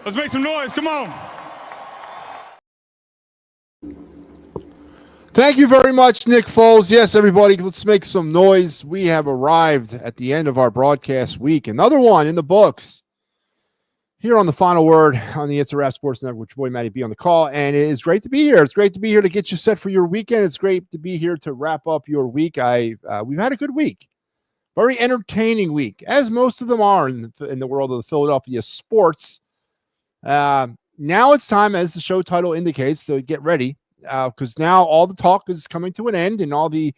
Let's make some noise. Come on. Thank you very much, Nick Foles. Yes, everybody, let's make some noise. We have arrived at the end of our broadcast week. Another one in the books. Here on the Final Word on the It's a Wrap Sports Network, with your boy Matty B on the call. And it is great to be here. It's great to be here to get you set for your weekend. It's great to be here to wrap up your week. We've had a good week. Very entertaining week, as most of them are in the world of the Philadelphia sports. Now it's time, as the show title indicates, to get ready, because now all the talk is coming to an end, and all the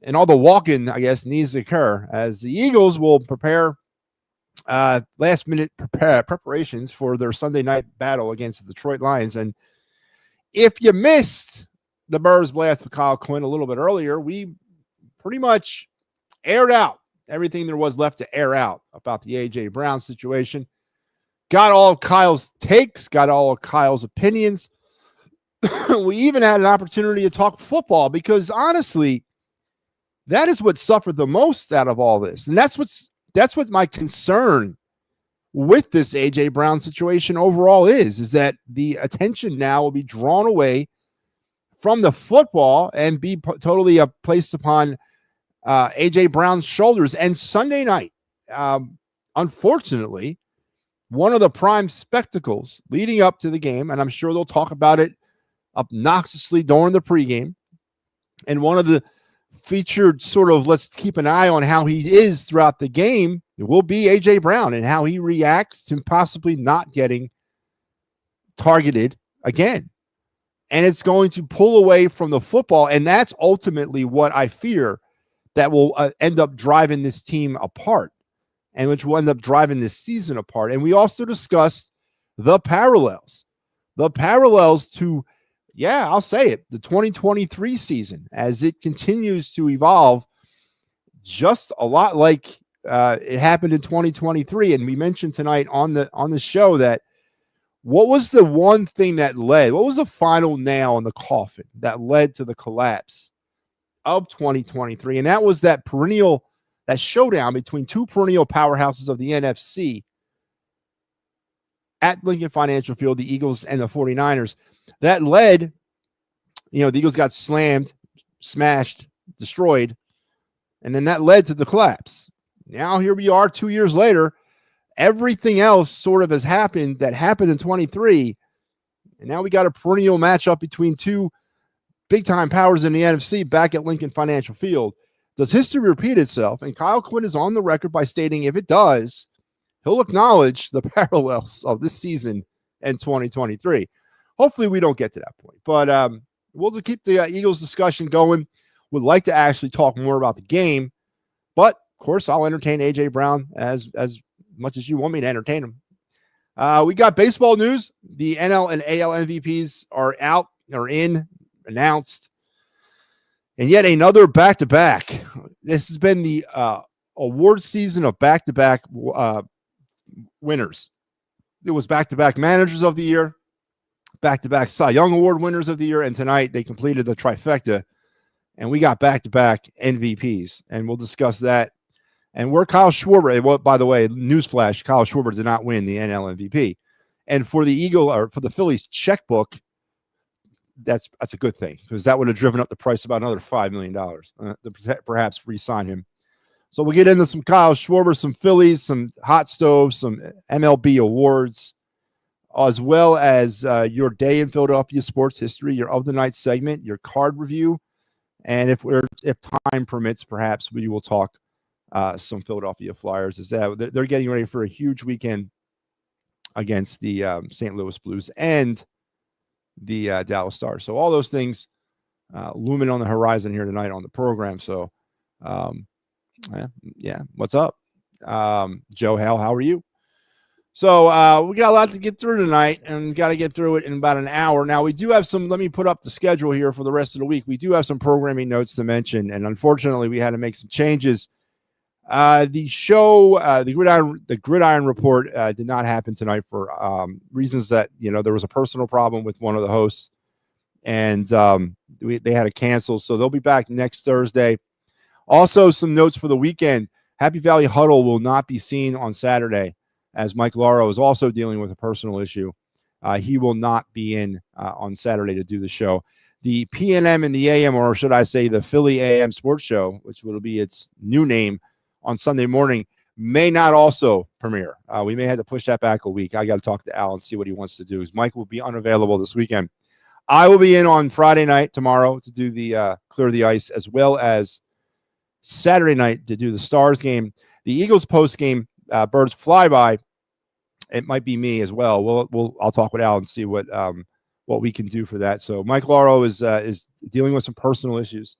walking, I guess, needs to occur as the Eagles will prepare last-minute preparations for their Sunday night battle against the Detroit Lions. And if you missed the Bears blast with Kyle Quinn a little bit earlier, we pretty much aired out everything there was left to air out about the A.J. Brown situation. Got all of Kyle's takes, got all of Kyle's opinions. We even had an opportunity to talk football because, honestly, that is what suffered the most out of all this. And that's what my concern with this A.J. Brown situation overall is that the attention now will be drawn away from the football and be totally placed upon A.J. Brown's shoulders. And Sunday night, unfortunately, one of the prime spectacles leading up to the game, and I'm sure they'll talk about it obnoxiously during the pregame, and one of the featured sort of let's keep an eye on how he is throughout the game, it will be A.J. Brown and how he reacts to possibly not getting targeted again. And it's going to pull away from the football, and that's ultimately what I fear that will end up driving this team apart, and which will end up driving this season apart. And we also discussed the parallels to, yeah, I'll say it, the 2023 season as it continues to evolve just a lot like it happened in 2023. And we mentioned tonight on the show that what was the one thing that led, what was the final nail in the coffin that led to the collapse of 2023? And that was that showdown between two perennial powerhouses of the NFC at Lincoln Financial Field, the Eagles and the 49ers. That led, the Eagles got slammed, smashed, destroyed, and then that led to the collapse. Now here we are 2 years later. Everything else sort of has happened that happened in 23, and now we got a perennial matchup between two big-time powers in the NFC back at Lincoln Financial Field. Does history repeat itself? And Kyle Quinn is on the record by stating if it does, he'll acknowledge the parallels of this season and 2023. Hopefully we don't get to that point. But we'll just keep the Eagles discussion going. Would like to actually talk more about the game. But, of course, I'll entertain A.J. Brown as much as you want me to entertain him. We got baseball news. The NL and AL MVPs are announced. And yet another back-to-back. This has been the award season of back-to-back winners. It was back-to-back managers of the year, back-to-back Cy Young Award winners of the year, and tonight they completed the trifecta, and we got back-to-back MVPs, and we'll discuss that. And where Kyle Schwarber, well, by the way, newsflash, Kyle Schwarber did not win the NL MVP. And for the Phillies checkbook, that's a good thing, because that would have driven up the price about another $5 million to perhaps re-sign him. So we'll get into some Kyle Schwarber, some Phillies, some hot stoves, some MLB awards, as well as your day in Philadelphia sports history, your of the night segment, your card review, and if time permits, perhaps we will talk some Philadelphia Flyers. Is that they're getting ready for a huge weekend against the St. Louis Blues and the Dallas Stars. So all those things looming on the horizon here tonight on the program. So, yeah, what's up? Joe Hale, how are you? So we got a lot to get through tonight, and got to get through it in about an hour. Now, we do have let me put up the schedule here for the rest of the week. We do have some programming notes to mention, and unfortunately, we had to make some changes. The show, the Gridiron Report did not happen tonight for reasons that, there was a personal problem with one of the hosts, and they had to cancel. So they'll be back next Thursday. Also, some notes for the weekend. Happy Valley Huddle will not be seen on Saturday, as Mike Lauro is also dealing with a personal issue. He will not be in on Saturday to do the show. The PNM and the AM, or should I say the Philly AM Sports Show, which will be its new name on Sunday morning, may not also premiere. We may have to push that back a week. I got to talk to Al and see what he wants to do. Mike will be unavailable this weekend. I will be in on Friday night tomorrow to do the Clear the Ice, as well as Saturday night to do the Stars game. The Eagles post game, Birds Flyby. It might be me as well. I'll talk with Al and see what we can do for that. So Mike Lauro is dealing with some personal issues,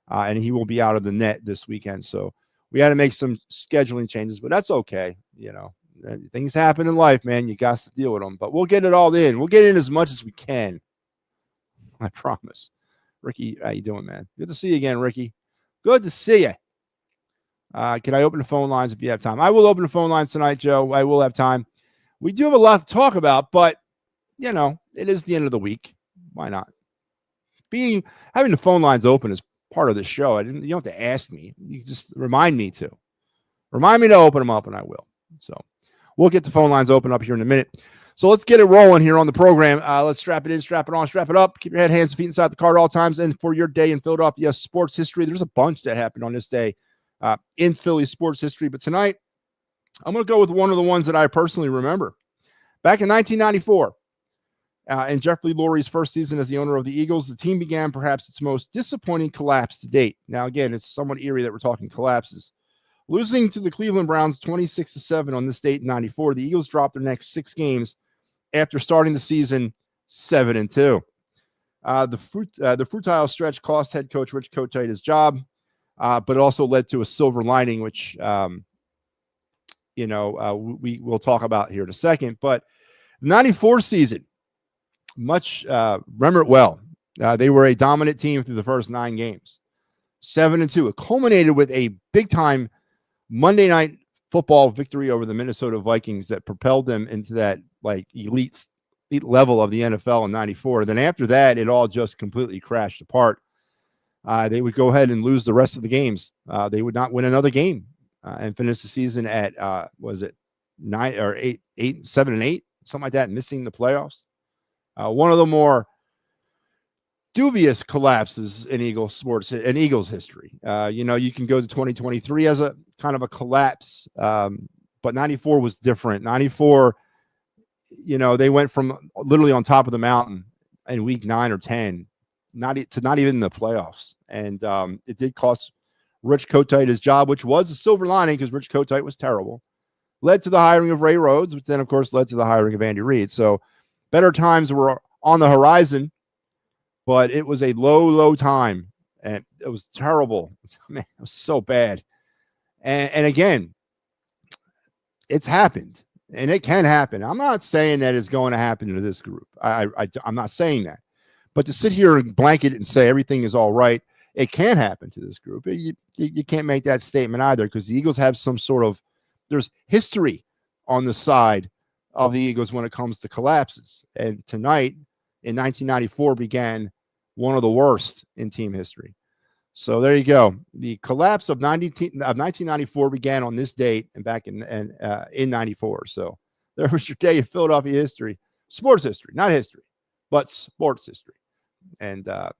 and he will be out of the net this weekend. So we had to make some scheduling changes, but that's okay. You know, things happen in life, man. You got to deal with them. But we'll get it all in. We'll get in as much as we can. I promise. Ricky, how you doing, man? Good to see you again, Ricky. Good to see you. Can I open the phone lines if you have time? I will open the phone lines tonight, Joe. I will have time. We do have a lot to talk about, but, you know, it is the end of the week. Why not? Having the phone lines open is part of the show. You don't have to ask me. You just remind me to. Remind me to open them up, and I will. So we'll get the phone lines open up here in a minute. So let's get it rolling here on the program. Let's strap it in, strap it on, strap it up. Keep your head, hands, and feet inside the car at all times. And for your day in Philadelphia sports history, there's a bunch that happened on this day in Philly sports history. But tonight, I'm going to go with one of the ones that I personally remember. Back in 1994, in Jeffrey Lurie's first season as the owner of the Eagles, the team began perhaps its most disappointing collapse to date. Now, again, it's somewhat eerie that we're talking collapses. Losing to the Cleveland Browns 26-7 on this date in 94, the Eagles dropped their next 6 games after starting the season 7-2. The futile stretch cost head coach Rich Kotite his job, but it also led to a silver lining, which we will talk about here in a second. But the 94 season, remember it well. They were a dominant team through the first 9 games, 7-2. It culminated with a big-time Monday Night Football victory over the Minnesota Vikings that propelled them into that elite level of the NFL in 94. Then after that, it all just completely crashed apart. They would go ahead and lose the rest of the games. They would not win another game and finish the season at 7-8, something like that, missing the playoffs. One of the more dubious collapses in Eagles history. You can go to 2023 as a kind of a collapse, but 94 was different. 94, they went from literally on top of the mountain in week 9 or 10, not even in the playoffs. And it did cost Rich Kotite his job, which was a silver lining because Rich Kotite was terrible. Led to the hiring of Ray Rhodes, which then, of course, led to the hiring of Andy Reid. So better times were on the horizon, but it was a low time, and it was terrible. Man, it was so bad. And again, it's happened, and it can happen. I'm not saying that it's going to happen to this group. I'm not saying that. But to sit here and blanket it and say everything is all right, it can happen to this group. You can't make that statement either, because the Eagles have there's history on the side of the Eagles when it comes to collapses. And tonight, in 1994, began one of the worst in team history. So there you go. The collapse of 1994 began on this date and back in 94. So there was your day of Philadelphia history, sports history, not history, but sports history. And I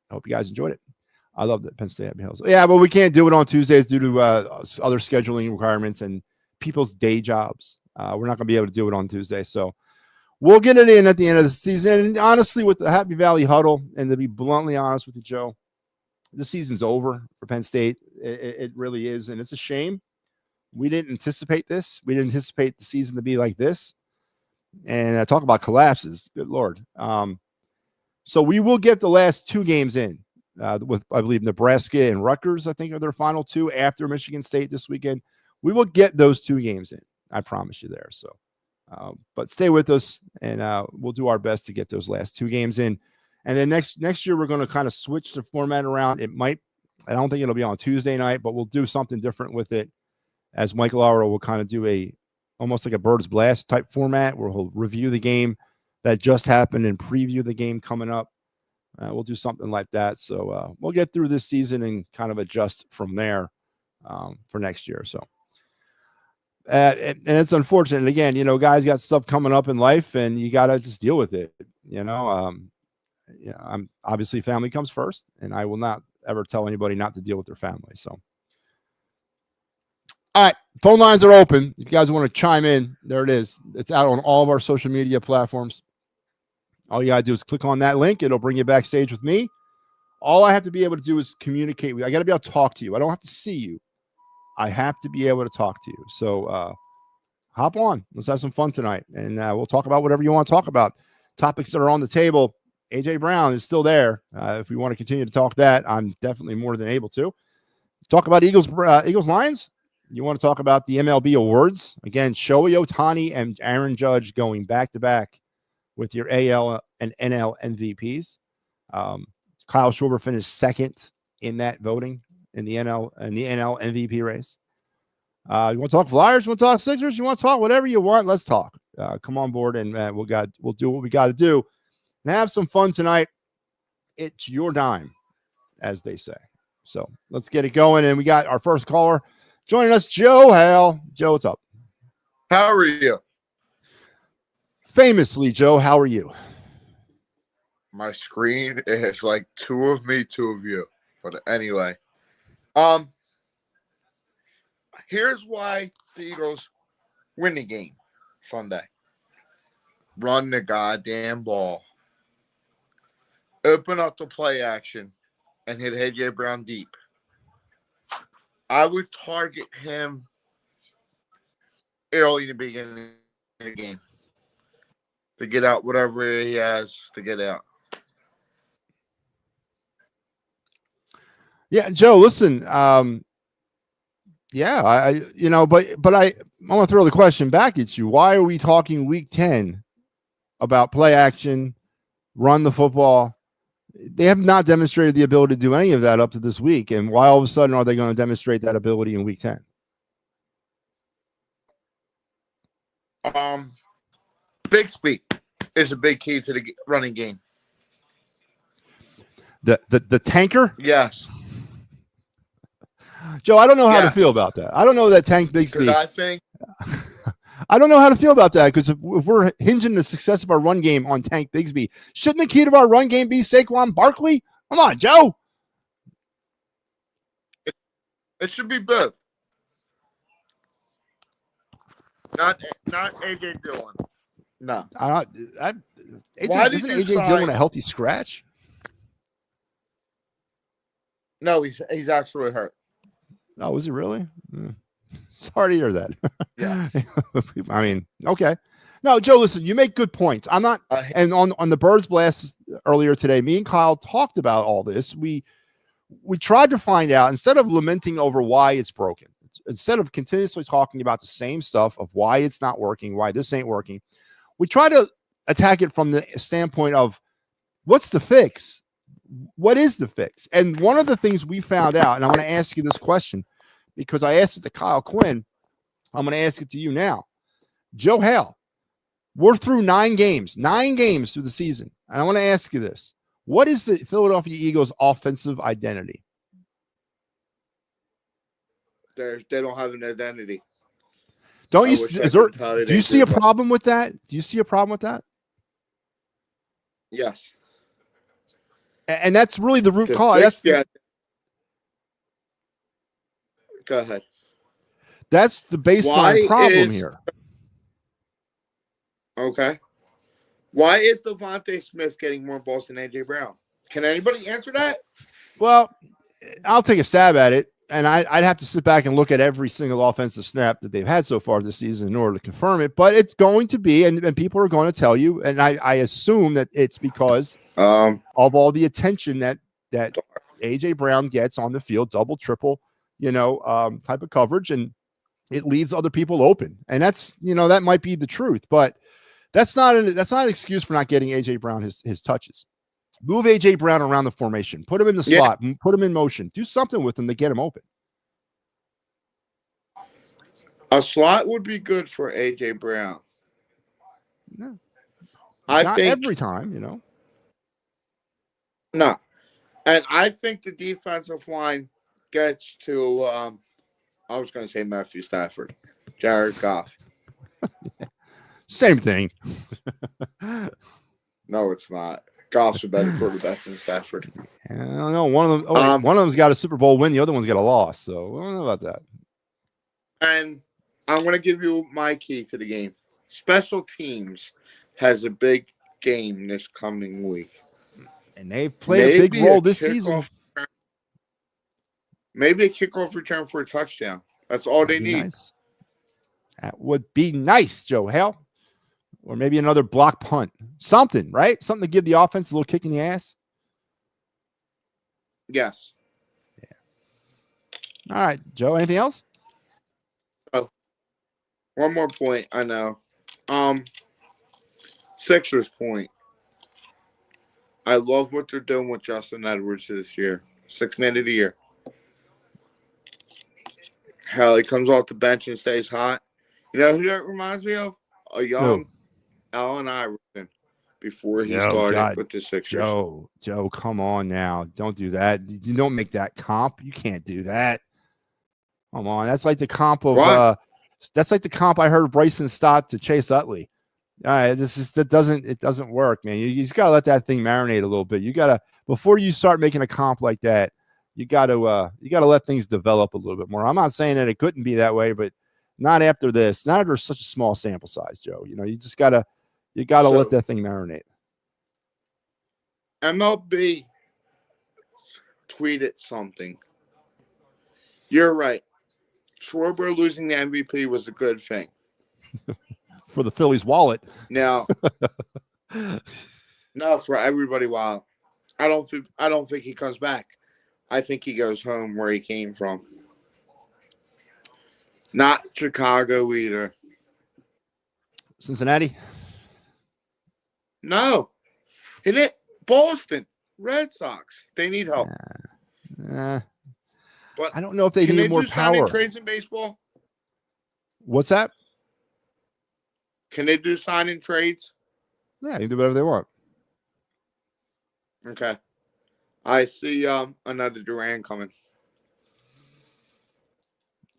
hope you guys enjoyed it. I love the Penn State Hills. Yeah, but we can't do it on Tuesdays due to other scheduling requirements and people's day jobs. We're not going to be able to do it on Tuesday. So we'll get it in at the end of the season. And honestly, with the Happy Valley Huddle, and to be bluntly honest with you, Joe, the season's over for Penn State. It really is. And it's a shame. We didn't anticipate this. We didn't anticipate the season to be like this. And talk about collapses. Good Lord. So we will get the last 2 games in with, I believe, Nebraska and Rutgers, I think, are their final 2 after Michigan State this weekend. We will get those 2 games in. I promise you there. So, but stay with us, and we'll do our best to get those last 2 games in. And then next year, we're going to kind of switch the format around. I don't think it'll be on Tuesday night, but we'll do something different with it, as Mike Lauro will kind of do almost like a Bird's Blast type format where he'll review the game that just happened and preview the game coming up. We'll do something like that. So we'll get through this season and kind of adjust from there for next year. So And it's unfortunate. And again, guys got stuff coming up in life, and you got to just deal with it. I'm obviously family comes first, and I will not ever tell anybody not to deal with their family. So, all right, phone lines are open. If you guys want to chime in, there it is. It's out on all of our social media platforms. All you got to do is click on that link. It'll bring you backstage with me. All I have to be able to do is communicate with you. I got to be able to talk to you. I don't have to see you. I have to be able to talk to you. So hop on. Let's have some fun tonight. And we'll talk about whatever you want to talk about. Topics that are on the table. A.J. Brown is still there. If we want to continue to talk that, I'm definitely more than able to. Talk about Eagles Lions. You want to talk about the MLB awards. Again, Shohei Ohtani and Aaron Judge going back-to-back with your AL and NL MVPs. Kyle Schwarber finished second in that voting in the NL MVP race. You want to talk Flyers? You want to talk Sixers? You want to talk whatever you want? Let's talk. Come on board, and we'll do what we got to do and have some fun tonight. It's your dime, as they say. So let's get it going. And we got our first caller joining us, Joe Hale. Joe, what's up? How are you? Famously, Joe, how are you? My screen is like two of me, two of you. But anyway, here's why the Eagles win the game Sunday. Run the goddamn ball. Open up the play action and hit A.J. Brown deep. I would target him early in the beginning of the game to get out whatever he has to get out. Yeah, Joe, listen, but I want to throw the question back at you. Why are we talking week 10 about play action, run the football? They have not demonstrated the ability to do any of that up to this week. And why all of a sudden are they going to demonstrate that ability in week 10? Bixby is a big key to the running game. The tanker? Yes. Joe, I don't know how to feel about that. I don't know that Tank Bixby. I think I don't know how to feel about that, because if we're hinging the success of our run game on Tank Bigsby, shouldn't the key to our run game be Saquon Barkley? Come on, Joe. It should be both. Not AJ Dillon. No. Isn't AJ Dillon a healthy scratch? No, he's actually hurt. Oh, is he really? Sorry to hear that. Yeah. I mean, okay. No, Joe, listen, you make good points. I'm not, and on the Birds Blast earlier today, me and Kyle talked about all this. We tried to find out, instead of lamenting over why it's broken, instead of continuously talking about the same stuff of why it's not working, why this ain't working, we try to attack it from the standpoint of what's the fix? What is the fix? And one of the things we found out, and I'm going to ask you this question because I asked it to Kyle Quinn. I'm going to ask it to you now. Joe Hale, we're through 9 games through the season. And I want to ask you this. What is the Philadelphia Eagles offensive identity? They don't have an identity. Do you see a problem with that? Do you see a problem with that? Yes. And that's really the root cause. Go ahead. That's the baseline problem here. Okay. Why is Devontae Smith getting more balls than A.J. Brown? Can anybody answer that? Well, I'll take a stab at it. And I'd have to sit back and look at every single offensive snap that they've had so far this season in order to confirm it. But it's going to be, and people are going to tell you, and I assume that it's because of all the attention that A.J. Brown gets on the field, double, triple, type of coverage, and it leaves other people open. And that's, that might be the truth, but that's not an excuse for not getting A.J. Brown his touches. Move A.J. Brown around the formation. Put him in the slot. Put him in motion. Do something with him to get him open. A slot would be good for A.J. Brown. No. Not every time, No. And I think the defensive line gets to, I was going to say Matthew Stafford. Jared Goff. Same thing. No, it's not. Goff's a better quarterback than Stafford. I don't know. One of them. One of them's got a Super Bowl win. The other one's got a loss. So I don't know about that. And I'm going to give you my key to the game. Special teams has a big game this coming week. And they've played a big role this season. Maybe a kickoff return for a touchdown. That's all they need. Nice. That would be nice, Joe Hale. Or maybe another block punt. Something, right? Something to give the offense a little kick in the ass. Yes. Yeah. All right, Joe. Anything else? Oh, one more point. I know. Sixers point. I love what they're doing with Justin Edwards this year. 6th man of the year. Hell, he comes off the bench and stays hot. You know who that reminds me of? A young Allen Iverson before he started with the Sixers. Joe, come on now. Don't do that. You don't make that comp. You can't do that. Come on. That's like the comp of that's like the comp I heard Bryson Stott to Chase Utley. All right, it doesn't work, man. You just gotta let that thing marinate a little bit. You gotta, before you start making a comp like that, you gotta let things develop a little bit more. I'm not saying that it couldn't be that way, but not after this, not after such a small sample size, Joe. You know, you just gotta let that thing marinate. MLB tweeted something. You're right. Schwarber losing the MVP was a good thing. For the Phillies' wallet. Now, no, for everybody. Wow, I don't think he comes back. I think he goes home where he came from. Not Chicago either. Cincinnati? No, he did. Boston Red Sox. They need help. But I don't know if they need more power. Signing trades in baseball? What's that? Can they do signing trades? Yeah, they can do whatever they want. Okay. I see another Duran coming.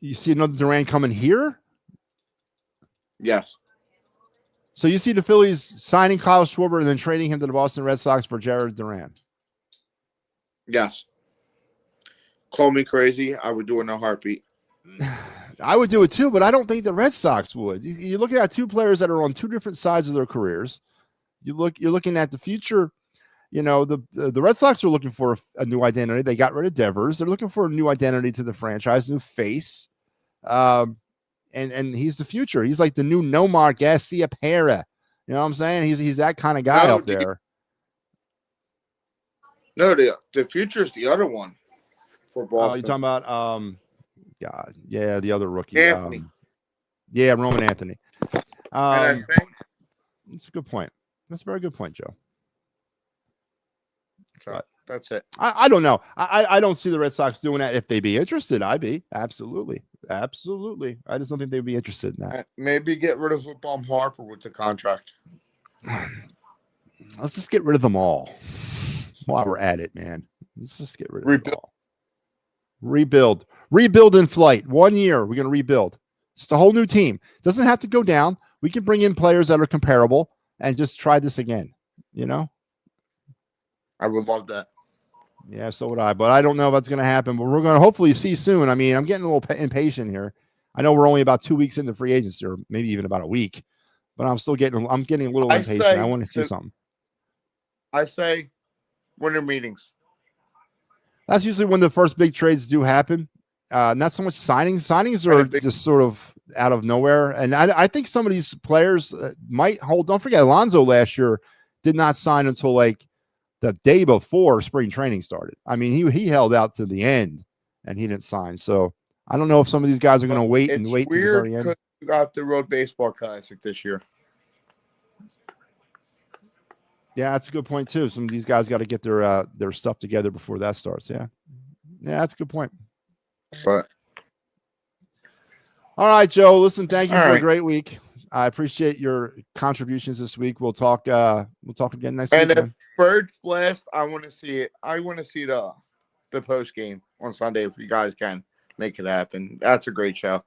You see another Duran coming here? Yes. So you see the Phillies signing Kyle Schwarber and then trading him to the Boston Red Sox for Jared Duran? Yes. Call me crazy. I would do it in a heartbeat. I would do it too, but I don't think the Red Sox would. You're looking at two players that are on two different sides of their careers. You're looking at the future. You know, the Red Sox are looking for a new identity. They got rid of Devers. They're looking for a new identity to the franchise, new face. And he's the future. He's like the new Nomar Garcia Pera. You know what I'm saying? He's that kind of guy out there. No, the future is the other one for Boston. Oh, you're talking about God, yeah, the other rookie. Anthony. Roman Anthony. And I think that's a good point. That's a very good point, Joe. That's it. I don't know. I don't see the Red Sox doing that. If they be interested, I'd be. Absolutely. I just don't think they'd be interested in that. Maybe get rid of Bum Harper with the contract. Let's just get rid of them all while we're at it, man. Let's just get rid of them all. Rebuild in flight. 1 year, we're going to rebuild. Just a whole new team. Doesn't have to go down. We can bring in players that are comparable and just try this again. You know? I would love that. Yeah, so would I. But I don't know if that's going to happen. But we're going to hopefully see soon. I mean, I'm getting a little impatient here. I know we're only about 2 weeks into free agency, or maybe even about a week. But I'm getting a little impatient. I want to see something. I say winter meetings. That's usually when the first big trades do happen. Not so much signings. Signings are just sort of out of nowhere. And I think some of these players might hold. Don't forget, Alonso last year did not sign until like the day before spring training started. I mean, he held out to the end and he didn't sign. So I don't know if some of these guys are going to wait to the very end. We got the Road Baseball Classic this year. Yeah, that's a good point too. Some of these guys got to get their stuff together before that starts. Yeah, that's a good point. But all right, Joe. Listen, thank you for a great week. I appreciate your contributions this week. We'll talk again next week. And if Birds Blast, I want to see it. I want to see the post game on Sunday if you guys can make it happen. That's a great show.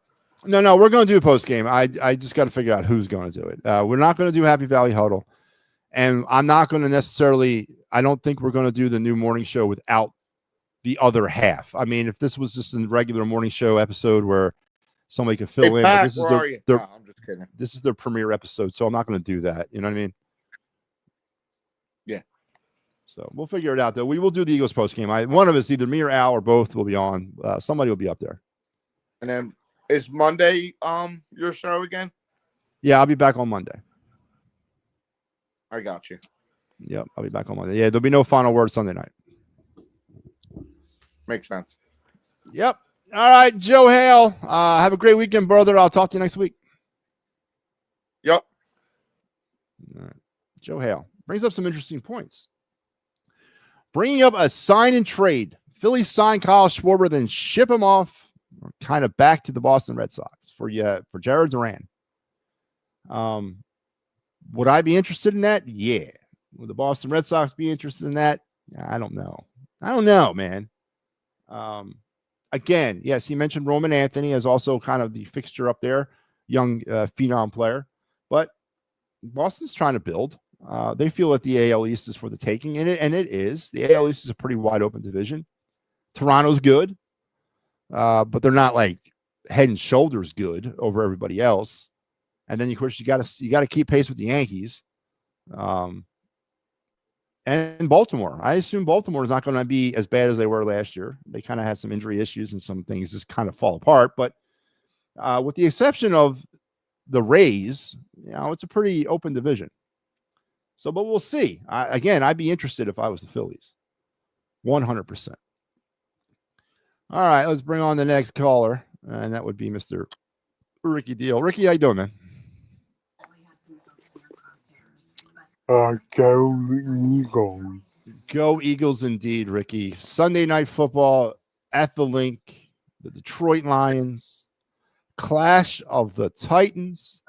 No, we're going to do a post game. I just got to figure out who's going to do it. We're not going to do Happy Valley Huddle, and I'm not going to necessarily. I don't think we're going to do the new morning show without the other half. I mean, if this was just a regular morning show episode where somebody could fill in, Pat, but this is their no, I'm just kidding. This is their premiere episode, so I'm not going to do that. You know what I mean? Yeah. So we'll figure it out, though. We will do the Eagles post game. One of us, either me or Al or both, will be on. Somebody will be up there. And then is Monday your show again? Yeah, I'll be back on Monday. I got you. Yep, I'll be back on Monday. Yeah, there'll be no final word Sunday night. Makes sense. Yep. All right, Joe Hale. Have a great weekend, brother. I'll talk to you next week. Yep. All right. Joe Hale brings up some interesting points. Bringing up a sign and trade. Phillies sign Kyle Schwarber, then ship him off, or kind of back to the Boston Red Sox for Jared Duran. Would I be interested in that? Yeah. Would the Boston Red Sox be interested in that? I don't know. Man. Again, yes, he mentioned Roman Anthony as also kind of the fixture up there, young phenom player. But Boston's trying to build. They feel that the AL East is for the taking, and it is. The AL East is a pretty wide open division. Toronto's good, but they're not like head and shoulders good over everybody else. And then of course you got to keep pace with the Yankees, and Baltimore. I assume Baltimore is not going to be as bad as they were last year. They kind of had some injury issues and some things just kind of fall apart. But with the exception of the Rays, it's a pretty open division. So, but we'll see. I'd be interested if I was the Phillies. 100%. All right, let's bring on the next caller, and that would be Mr. Ricky Deal. Ricky, how you doing, man? Go Eagles. Go Eagles indeed, Ricky. Sunday Night Football at the Link. The Detroit Lions. Clash of the Titans.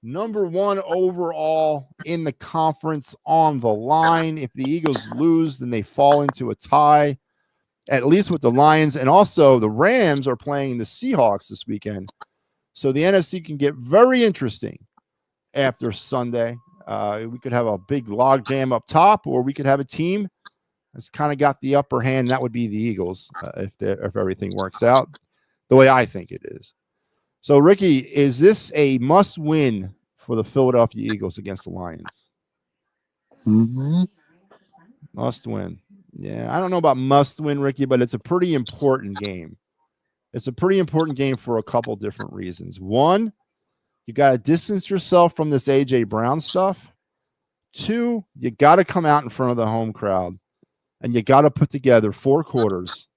Number 1 overall in the conference on the line. If the Eagles lose, then they fall into a tie, at least with the Lions. And also the Rams are playing the Seahawks this weekend. So the NFC can get very interesting after Sunday. We could have a big log jam up top, or we could have a team that's kind of got the upper hand. That would be the Eagles if everything works out the way I think it is. So, Ricky, is this a must-win for the Philadelphia Eagles against the Lions? Mm-hmm. Must-win. Yeah, I don't know about must-win, Ricky, but it's a pretty important game. It's a pretty important game for a couple different reasons. One, you got to distance yourself from this A.J. Brown stuff. Two, you got to come out in front of the home crowd, and you got to put together 4 quarters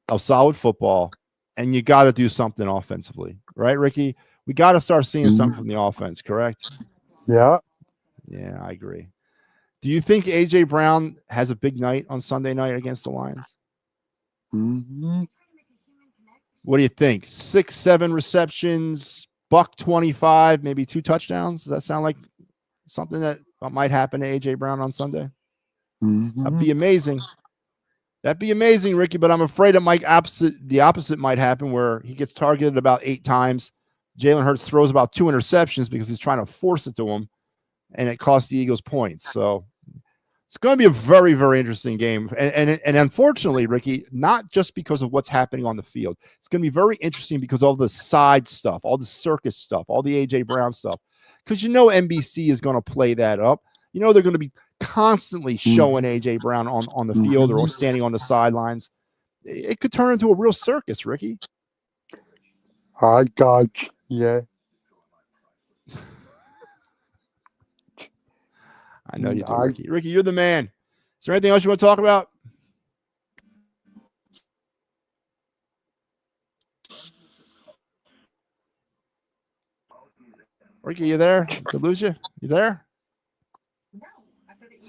of solid football, and you got to do something offensively. Right, Ricky? We got to start seeing something from the offense, correct? Yeah. Yeah, I agree. Do you think A.J. Brown has a big night on Sunday night against the Lions? Mm-hmm. What do you think? 6-7 receptions, $125, maybe 2 touchdowns? Does that sound like something that might happen to A.J. Brown on Sunday? Mm-hmm. That'd be amazing. That'd be amazing, Ricky, but I'm afraid the opposite might happen, where he gets targeted about 8 times. Jalen Hurts throws about 2 interceptions because he's trying to force it to him, and it costs the Eagles points. So it's going to be a very, very interesting game. And unfortunately, Ricky, not just because of what's happening on the field. It's going to be very interesting because all the side stuff, all the circus stuff, all the A.J. Brown stuff. Because NBC is going to play that up. They're going to be constantly showing A.J. Brown on the field or standing on the sidelines. It could turn into a real circus, Ricky. I got you. Yeah. I know you do, Ricky. Ricky, you're the man. Is there anything else you want to talk about? Ricky, you there? Did I lose you? You there?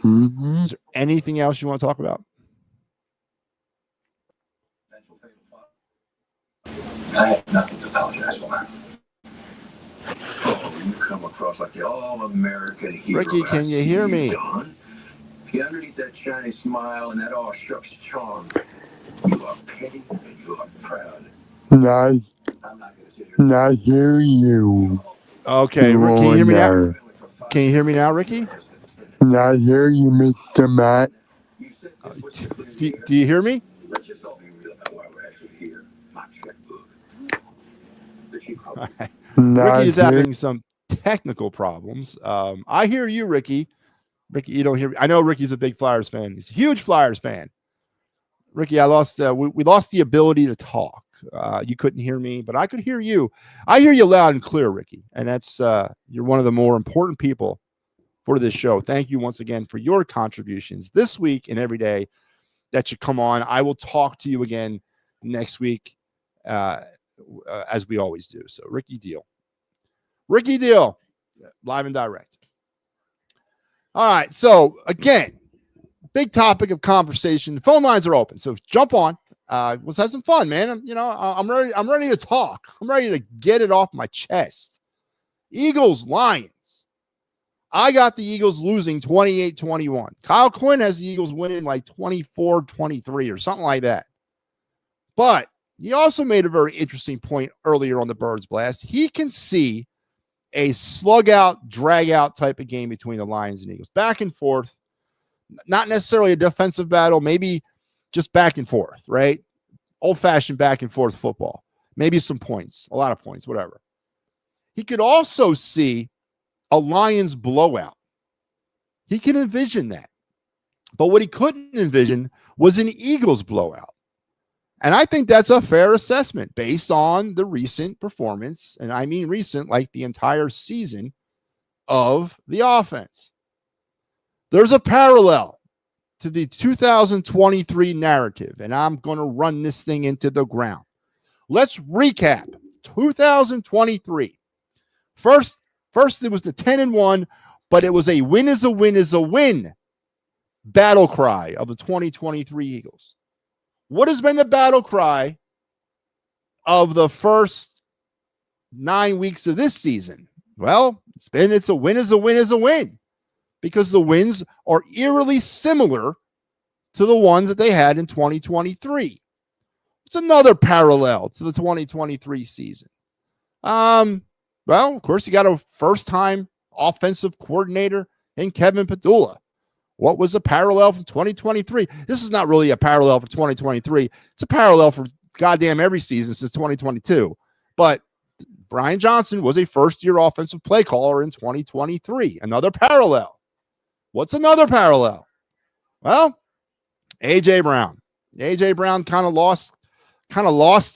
Mm-hmm. Is there anything else you want to talk about? I have nothing to apologize for. Oh, you come across like the all-American hero. Ricky, can you hear me? Don. Underneath that shiny smile and that all shucks charm, you are petty and you are proud. Nice. I'm not going to Not hear you. Okay, can you hear me now? Can you hear me now, Ricky? Not hear you, Mr. Matt. Do you hear me? Ricky is having some technical problems. I hear you, Ricky. Ricky, you don't hear me. I know Ricky's a big Flyers fan. He's a huge Flyers fan. Ricky, I lost. We lost the ability to talk. You couldn't hear me, but I could hear you. I hear you loud and clear, Ricky. And that's you're one of the more important people for this show. Thank you once again for your contributions this week and every day that you come on. I will talk to you again next week, as we always do. So, Ricky Deal, live and direct. All right. So again, big topic of conversation. The phone lines are open, so jump on. Let's have some fun, man. I'm ready. I'm ready to talk. I'm ready to get it off my chest. Eagles, Lions. I got the Eagles losing 28-21. Kyle Quinn has the Eagles winning like 24-23 or something like that. But he also made a very interesting point earlier on the Birds Blast. He can see a slug out, drag out type of game between the Lions and Eagles. Back and forth. Not necessarily a defensive battle, maybe just back and forth, right? Old-fashioned back and forth football. Maybe some points, a lot of points, whatever. He could also see a Lions blowout. He can envision that. But what he couldn't envision was an Eagles blowout. And I think that's a fair assessment based on the recent performance, and I mean recent, like the entire season of the offense. There's a parallel to the 2023 narrative, and I'm going to run this thing into the ground. Let's recap 2023. First it was the 10-1, but it was a win is a win is a win battle cry of the 2023 Eagles. What has been the battle cry of the first 9 weeks of this season? Well, it's a win is a win is a win, because the wins are eerily similar to the ones that they had in 2023. It's another parallel to the 2023 season. Well, of course, you got a first-time offensive coordinator in Kevin Padula. What was a parallel from 2023? This is not really a parallel for 2023. It's a parallel for goddamn every season since 2022. But Brian Johnson was a first-year offensive play caller in 2023. Another parallel. What's another parallel? Well, A.J. Brown. A.J. Brown kind of lost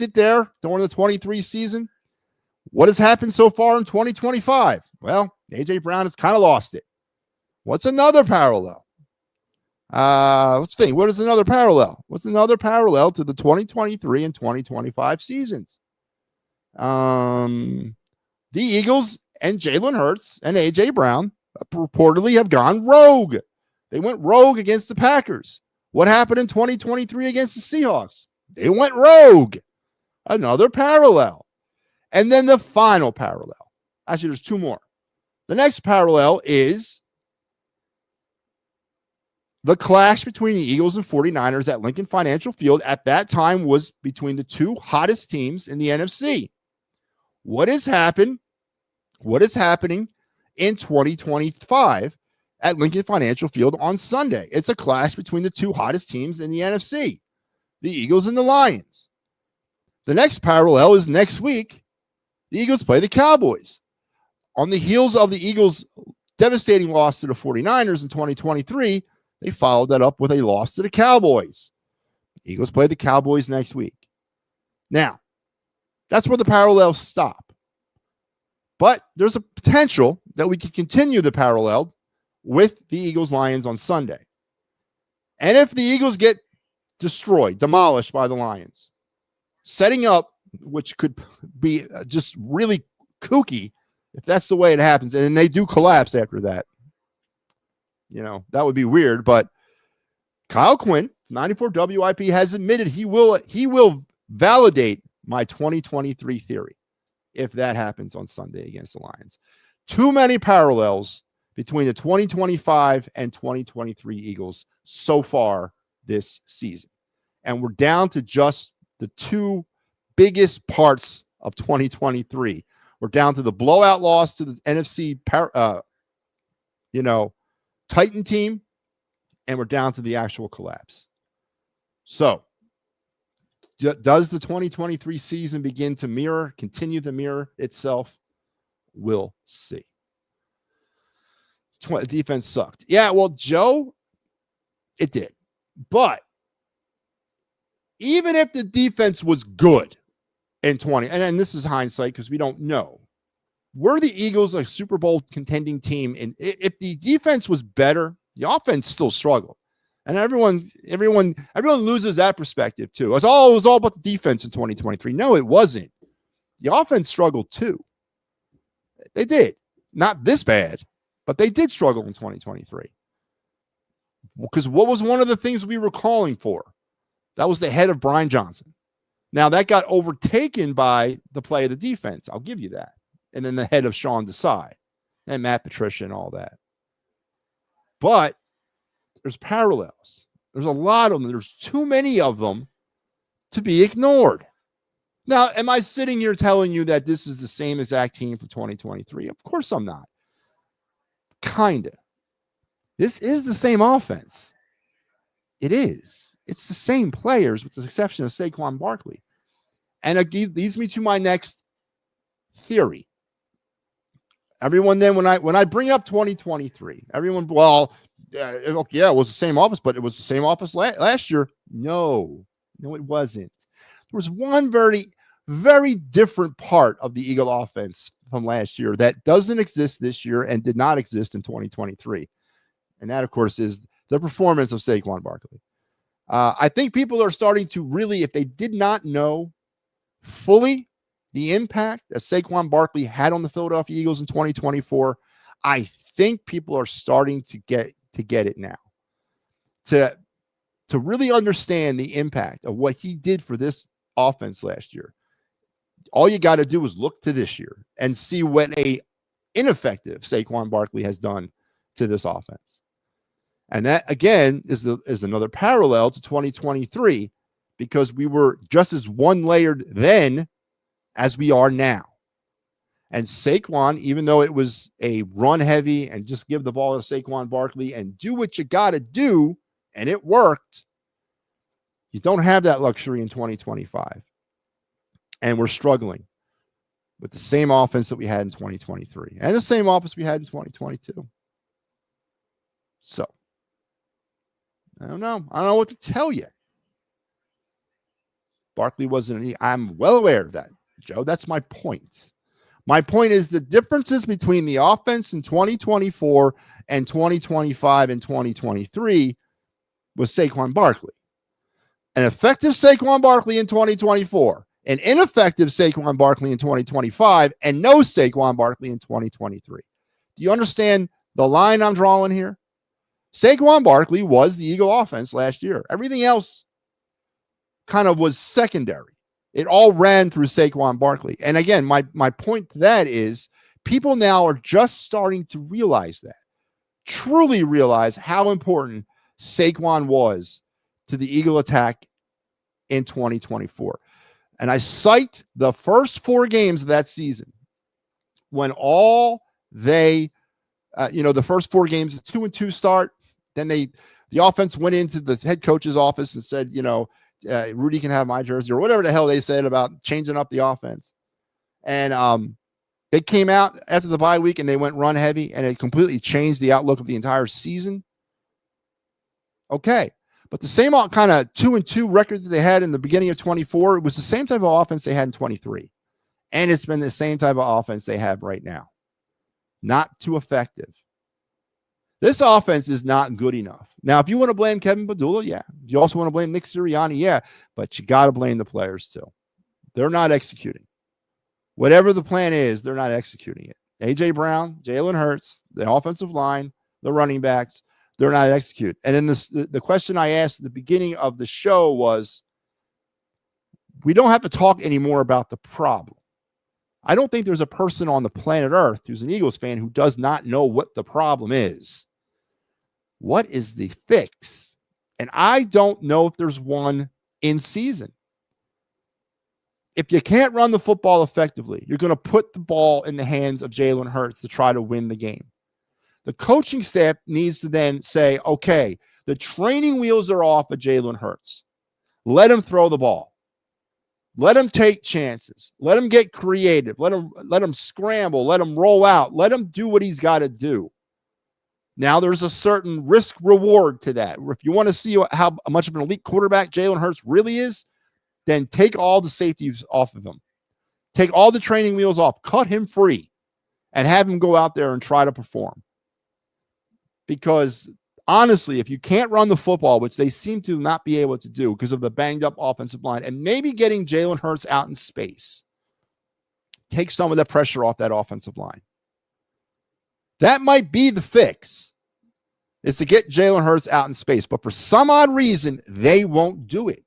it there during the 23 season. What has happened so far in 2025? Well, A.J. Brown has kind of lost it. What's another parallel? Let's think. What is another parallel? What's another parallel to the 2023 and 2025 seasons? The Eagles and Jalen Hurts and A.J. Brown reportedly have gone rogue. They went rogue against the Packers. What happened in 2023 against the Seahawks? They went rogue. Another parallel. And then the final parallel. Actually, there's two more. The next parallel is the clash between the Eagles and 49ers at Lincoln Financial Field at that time was between the two hottest teams in the NFC. What has happened? What is happening in 2025 at Lincoln Financial Field on Sunday? It's a clash between the two hottest teams in the NFC, the Eagles and the Lions. The next parallel is next week. The Eagles play the Cowboys. On the heels of the Eagles' devastating loss to the 49ers in 2023, they followed that up with a loss to the Cowboys. The Eagles play the Cowboys next week. Now, that's where the parallels stop. But there's a potential that we can continue the parallel with the Eagles-Lions on Sunday. And if the Eagles get destroyed, demolished by the Lions, setting up, which could be just really kooky if that's the way it happens, and they do collapse after that. That would be weird, but Kyle Quinn, 94 WIP, has admitted he will validate my 2023 theory if that happens on Sunday against the Lions. Too many parallels between the 2025 and 2023 Eagles so far this season. And we're down to just the two biggest parts of 2023. We're down to the blowout loss to the NFC, Titan team, and we're down to the actual collapse. So, does the 2023 season begin to continue to mirror itself? We'll see. Defense sucked. Yeah, well, Joe, it did. But even if the defense was good in 20, and this is hindsight because we don't know, were the Eagles a Super Bowl contending team? And if the defense was better, the offense still struggled. And everyone loses that perspective too. It was all about the defense in 2023. No, it wasn't. The offense struggled too. They did. Not this bad, but they did struggle in 2023. Because what was one of the things we were calling for? That was the head of Brian Johnson. Now, that got overtaken by the play of the defense. I'll give you that. And then the head of Sean Desai and Matt Patricia and all that. But there's parallels. There's a lot of them. There's too many of them to be ignored. Now, am I sitting here telling you that this is the same exact team for 2023? Of course I'm not. Kinda. This is the same offense. It is. It's the same players with the exception of Saquon Barkley. And it leads me to my next theory. Everyone then, when I bring up 2023, everyone, it was the same office, but it was the same office last year. No, it wasn't. There was one very, very different part of the Eagle offense from last year that doesn't exist this year and did not exist in 2023. And that, of course, is the performance of Saquon Barkley. I think people are starting to really, if they did not know fully the impact that Saquon Barkley had on the Philadelphia Eagles in 2024, I think people are starting to get it now. To really understand the impact of what he did for this offense last year. All you got to do is look to this year and see what a ineffective Saquon Barkley has done to this offense. And that, again, is another parallel to 2023 because we were just as one-layered then as we are now. And Saquon, even though it was a run-heavy and just give the ball to Saquon Barkley and do what you got to do, and it worked, you don't have that luxury in 2025. And we're struggling with the same offense that we had in 2023 and the same offense we had in 2022. So, I don't know. I don't know what to tell you. Barkley wasn't I'm well aware of that, Joe. That's my point. My point is the differences between the offense in 2024 and 2025 and 2023 was Saquon Barkley. An effective Saquon Barkley in 2024, an ineffective Saquon Barkley in 2025, and no Saquon Barkley in 2023. Do you understand the line I'm drawing here? Saquon Barkley was the Eagle offense last year. Everything else kind of was secondary. It all ran through Saquon Barkley. And again, my point to that is people now are just starting to realize that, truly realize how important Saquon was to the Eagle attack in 2024. And I cite the first 4 games of that season when all they, the first 4 games, a 2-2 start. Then the offense went into the head coach's office and said, Rudy can have my jersey or whatever the hell they said about changing up the offense. And they came out after the bye week and they went run heavy and it completely changed the outlook of the entire season. Okay. But the same kind of 2-2 record that they had in the beginning of 24, it was the same type of offense they had in 23. And it's been the same type of offense they have right now. Not too effective. This offense is not good enough. Now, if you want to blame Kevin Padula, yeah. If you also want to blame Nick Sirianni, yeah. But you got to blame the players too. They're not executing. Whatever the plan is, they're not executing it. A.J. Brown, Jalen Hurts, the offensive line, the running backs, they're not executing. And then the question I asked at the beginning of the show was, we don't have to talk anymore about the problem. I don't think there's a person on the planet Earth who's an Eagles fan who does not know what the problem is. What is the fix? And I don't know if there's one in season. if you can't run the football effectively, you're going to put the ball in the hands of Jalen Hurts to try to win the game. The coaching staff needs to then say, okay, the training wheels are off of Jalen Hurts. Let him throw the ball. Let him take chances. Let him get creative. Let him scramble. Let him roll out. Let him do what he's got to do. Now, there's a certain risk reward to that. If you want to see how much of an elite quarterback Jalen Hurts really is, then take all the safeties off of him. Take all the training wheels off. Cut him free and have him go out there and try to perform. Because honestly, if you can't run the football, which they seem to not be able to do because of the banged up offensive line, and maybe getting Jalen Hurts out in space, take some of the pressure off that offensive line. That might be the fix, is to get Jalen Hurts out in space. But for some odd reason, they won't do it.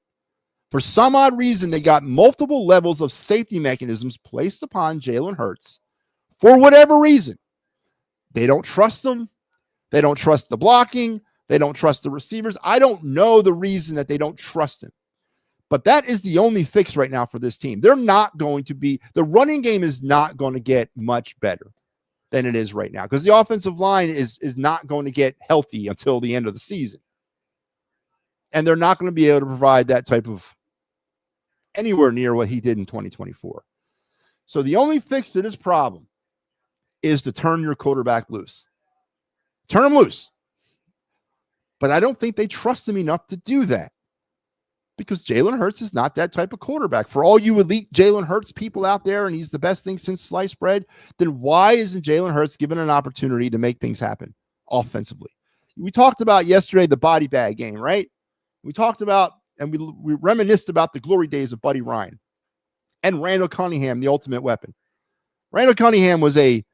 For some odd reason, they got multiple levels of safety mechanisms placed upon Jalen Hurts for whatever reason. They don't trust him. They don't trust the blocking. They don't trust the receivers. I don't know the reason that they don't trust him. But that is the only fix right now for this team. They're not going to be, the running game is not going to get much better than it is right now because the offensive line is not going to get healthy until the end of the season. And they're not going to be able to provide that type of anywhere near what he did in 2024. So the only fix to this problem is to turn your quarterback loose. Turn him loose. But I don't think they trust him enough to do that because Jalen Hurts is not that type of quarterback. For all you elite Jalen Hurts people out there, and he's the best thing since sliced bread, then why isn't Jalen Hurts given an opportunity to make things happen offensively? We talked about yesterday the body bag game, right? We talked about, and we reminisced about the glory days of Buddy Ryan and Randall Cunningham, the ultimate weapon. Randall Cunningham was a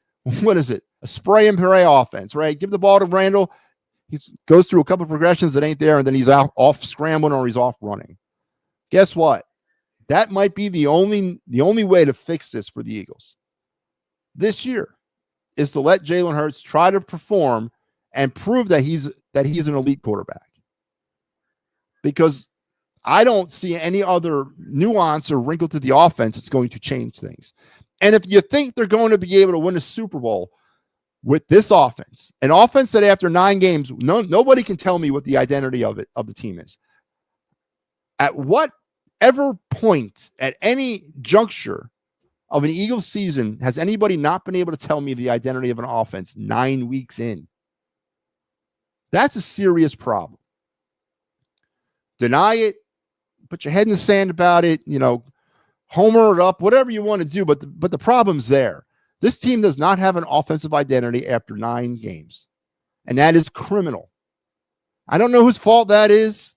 spray and pray offense, right? Give the ball to Randall. He goes through a couple of progressions that ain't there, and then he's off scrambling or he's off running. Guess what? That might be the only way to fix this for the Eagles this year is to let Jalen Hurts try to perform and prove that he's an elite quarterback. Because I don't see any other nuance or wrinkle to the offense that's going to change things. And if you think they're going to be able to win a Super Bowl with this offense, an offense that after 9 games, nobody can tell me what the identity of the team is. At whatever point, at any juncture of an Eagles season, has anybody not been able to tell me the identity of an offense 9 weeks in? That's a serious problem. Deny it, put your head in the sand about it, homer it up, whatever you want to do, but the problem's there. This team does not have an offensive identity after 9 games, and that is criminal. I don't know whose fault that is.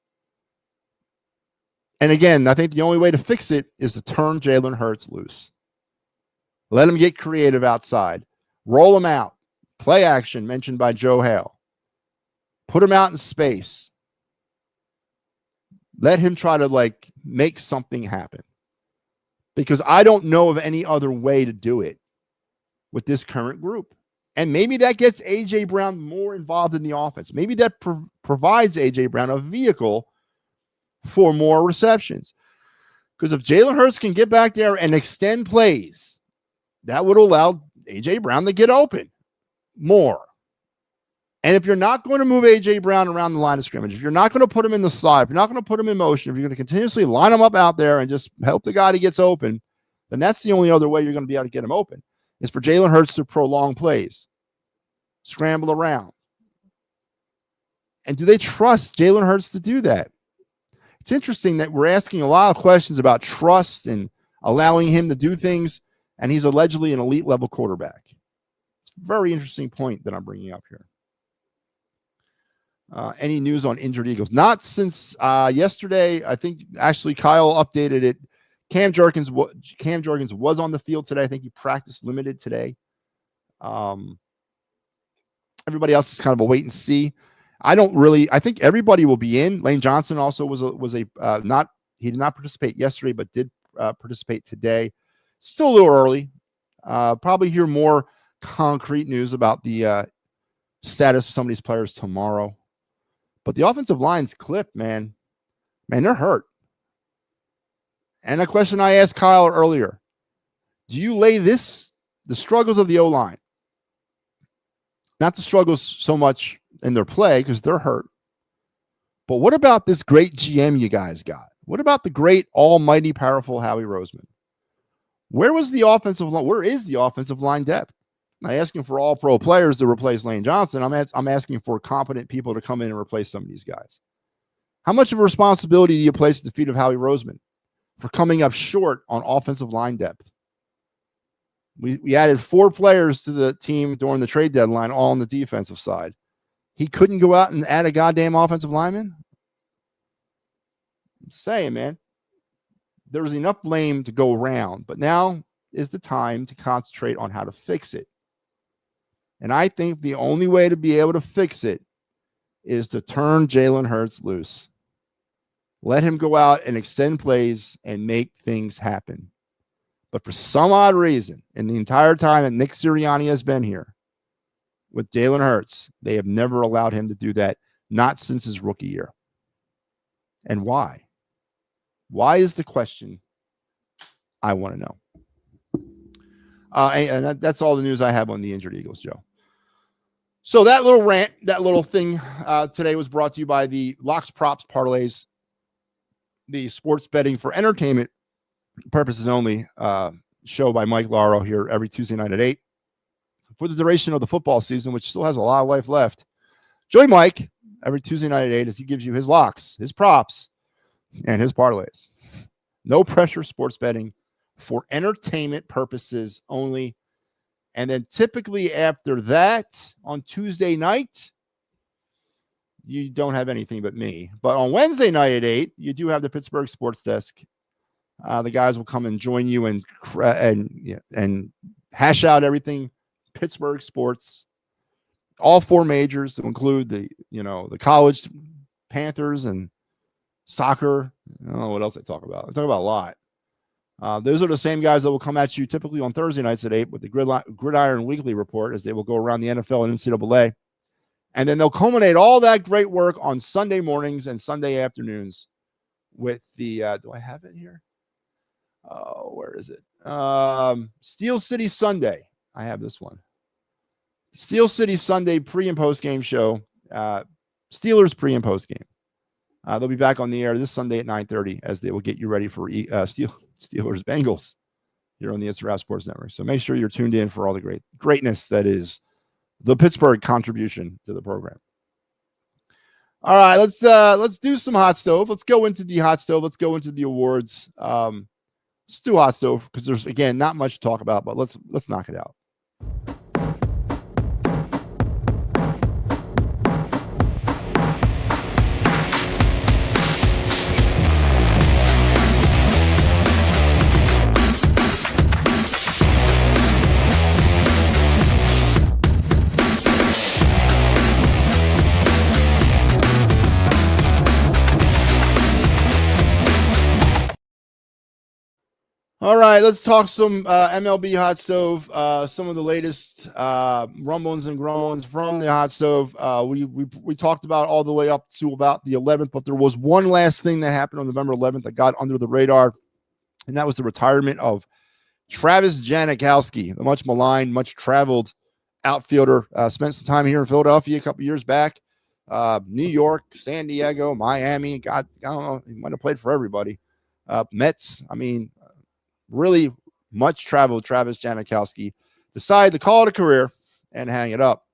And again, I think the only way to fix it is to turn Jalen Hurts loose. Let him get creative outside. Roll him out. Play action mentioned by Joe Hale. Put him out in space. Let him try to make something happen. Because I don't know of any other way to do it with this current group. And maybe that gets A.J. Brown more involved in the offense. Maybe that provides A.J. Brown a vehicle for more receptions. Because if Jalen Hurts can get back there and extend plays, that would allow A.J. Brown to get open more. And if you're not going to move A.J. Brown around the line of scrimmage, if you're not going to put him in the slot, if you're not going to put him in motion, if you're going to continuously line him up out there and just help the guy that gets open, then that's the only other way you're going to be able to get him open, is for Jalen Hurts to prolong plays, scramble around. And do they trust Jalen Hurts to do that? It's interesting that we're asking a lot of questions about trust and allowing him to do things, and he's allegedly an elite level quarterback. It's a very interesting point that I'm bringing up here. Any news on injured Eagles? Not since yesterday. I think actually Kyle updated it. Cam Jorgens was on the field today. I think he practiced limited today. Everybody else is kind of a wait and see. I think everybody will be in. Lane Johnson also he did not participate yesterday, but did participate today. Still a little early. Probably hear more concrete news about the status of some of these players tomorrow. But the offensive line's clipped, man. Man, they're hurt. And a question I asked Kyle earlier, do you lay the struggles of the O-line, not the struggles so much in their play because they're hurt, but what about this great GM you guys got? What about the great, almighty, powerful Howie Roseman? Where is the offensive line depth? I'm not asking for all pro players to replace Lane Johnson. I'm asking for competent people to come in and replace some of these guys. How much of a responsibility do you place at the feet of Howie Roseman for coming up short on offensive line depth? We added 4 players to the team during the trade deadline, all on the defensive side. He couldn't go out and add a goddamn offensive lineman? I'm saying, man, there was enough blame to go around, but now is the time to concentrate on how to fix it. And I think the only way to be able to fix it is to turn Jalen Hurts loose. Let him go out and extend plays and make things happen. But for some odd reason, in the entire time that Nick Sirianni has been here with Jalen Hurts, they have never allowed him to do that, not since his rookie year. And why? Why is the question I want to know. And that's all the news I have on the injured Eagles, Joe. So that little rant, that little thing today was brought to you by the Locks, Props, Parlays, the sports betting for entertainment purposes only show by Mike Lauro here every Tuesday night at 8 for the duration of the football season, which still has a lot of life left. Join Mike every Tuesday night at 8 as he gives you his locks, his props, and his parlays. No pressure sports betting for entertainment purposes only. And then typically after that, on Tuesday night, you don't have anything but me. But on Wednesday night at 8, you do have the Pittsburgh Sports Desk. The guys will come and join you and hash out everything Pittsburgh sports. All 4 majors to include the college Panthers and soccer. I don't know what else they talk about. They talk about a lot. Those are the same guys that will come at you typically on Thursday nights at 8 with the Gridiron Weekly Report as they will go around the NFL and NCAA. And then they'll culminate all that great work on Sunday mornings and Sunday afternoons with the, do I have it here? Oh, where is it? Steel City Sunday. I have this one. Steel City Sunday pre and post game show. Steelers pre and post game. They'll be back on the air this Sunday at 9:30 as they will get you ready for Steelers Bengals here on the It's Rap Sports Network. So make sure you're tuned in for all the greatness that is the Pittsburgh contribution to the program. All right, let's do some hot stove. Let's go into the hot stove. Let's go into the awards. Let's do hot stove because there's again not much to talk about, but let's knock it out. All right, let's talk some MLB hot stove. Some of the latest rumblings and groans from the hot stove. We talked about all the way up to about the 11th, but there was one last thing that happened on November 11th that got under the radar, and that was the retirement of Travis Janikowski, the much maligned, much traveled outfielder. Spent some time here in Philadelphia a couple years back, New York, San Diego, Miami. I don't know, he might have played for everybody. Mets. I mean, really much traveled Travis Janikowski decided to call it a career and hang it up.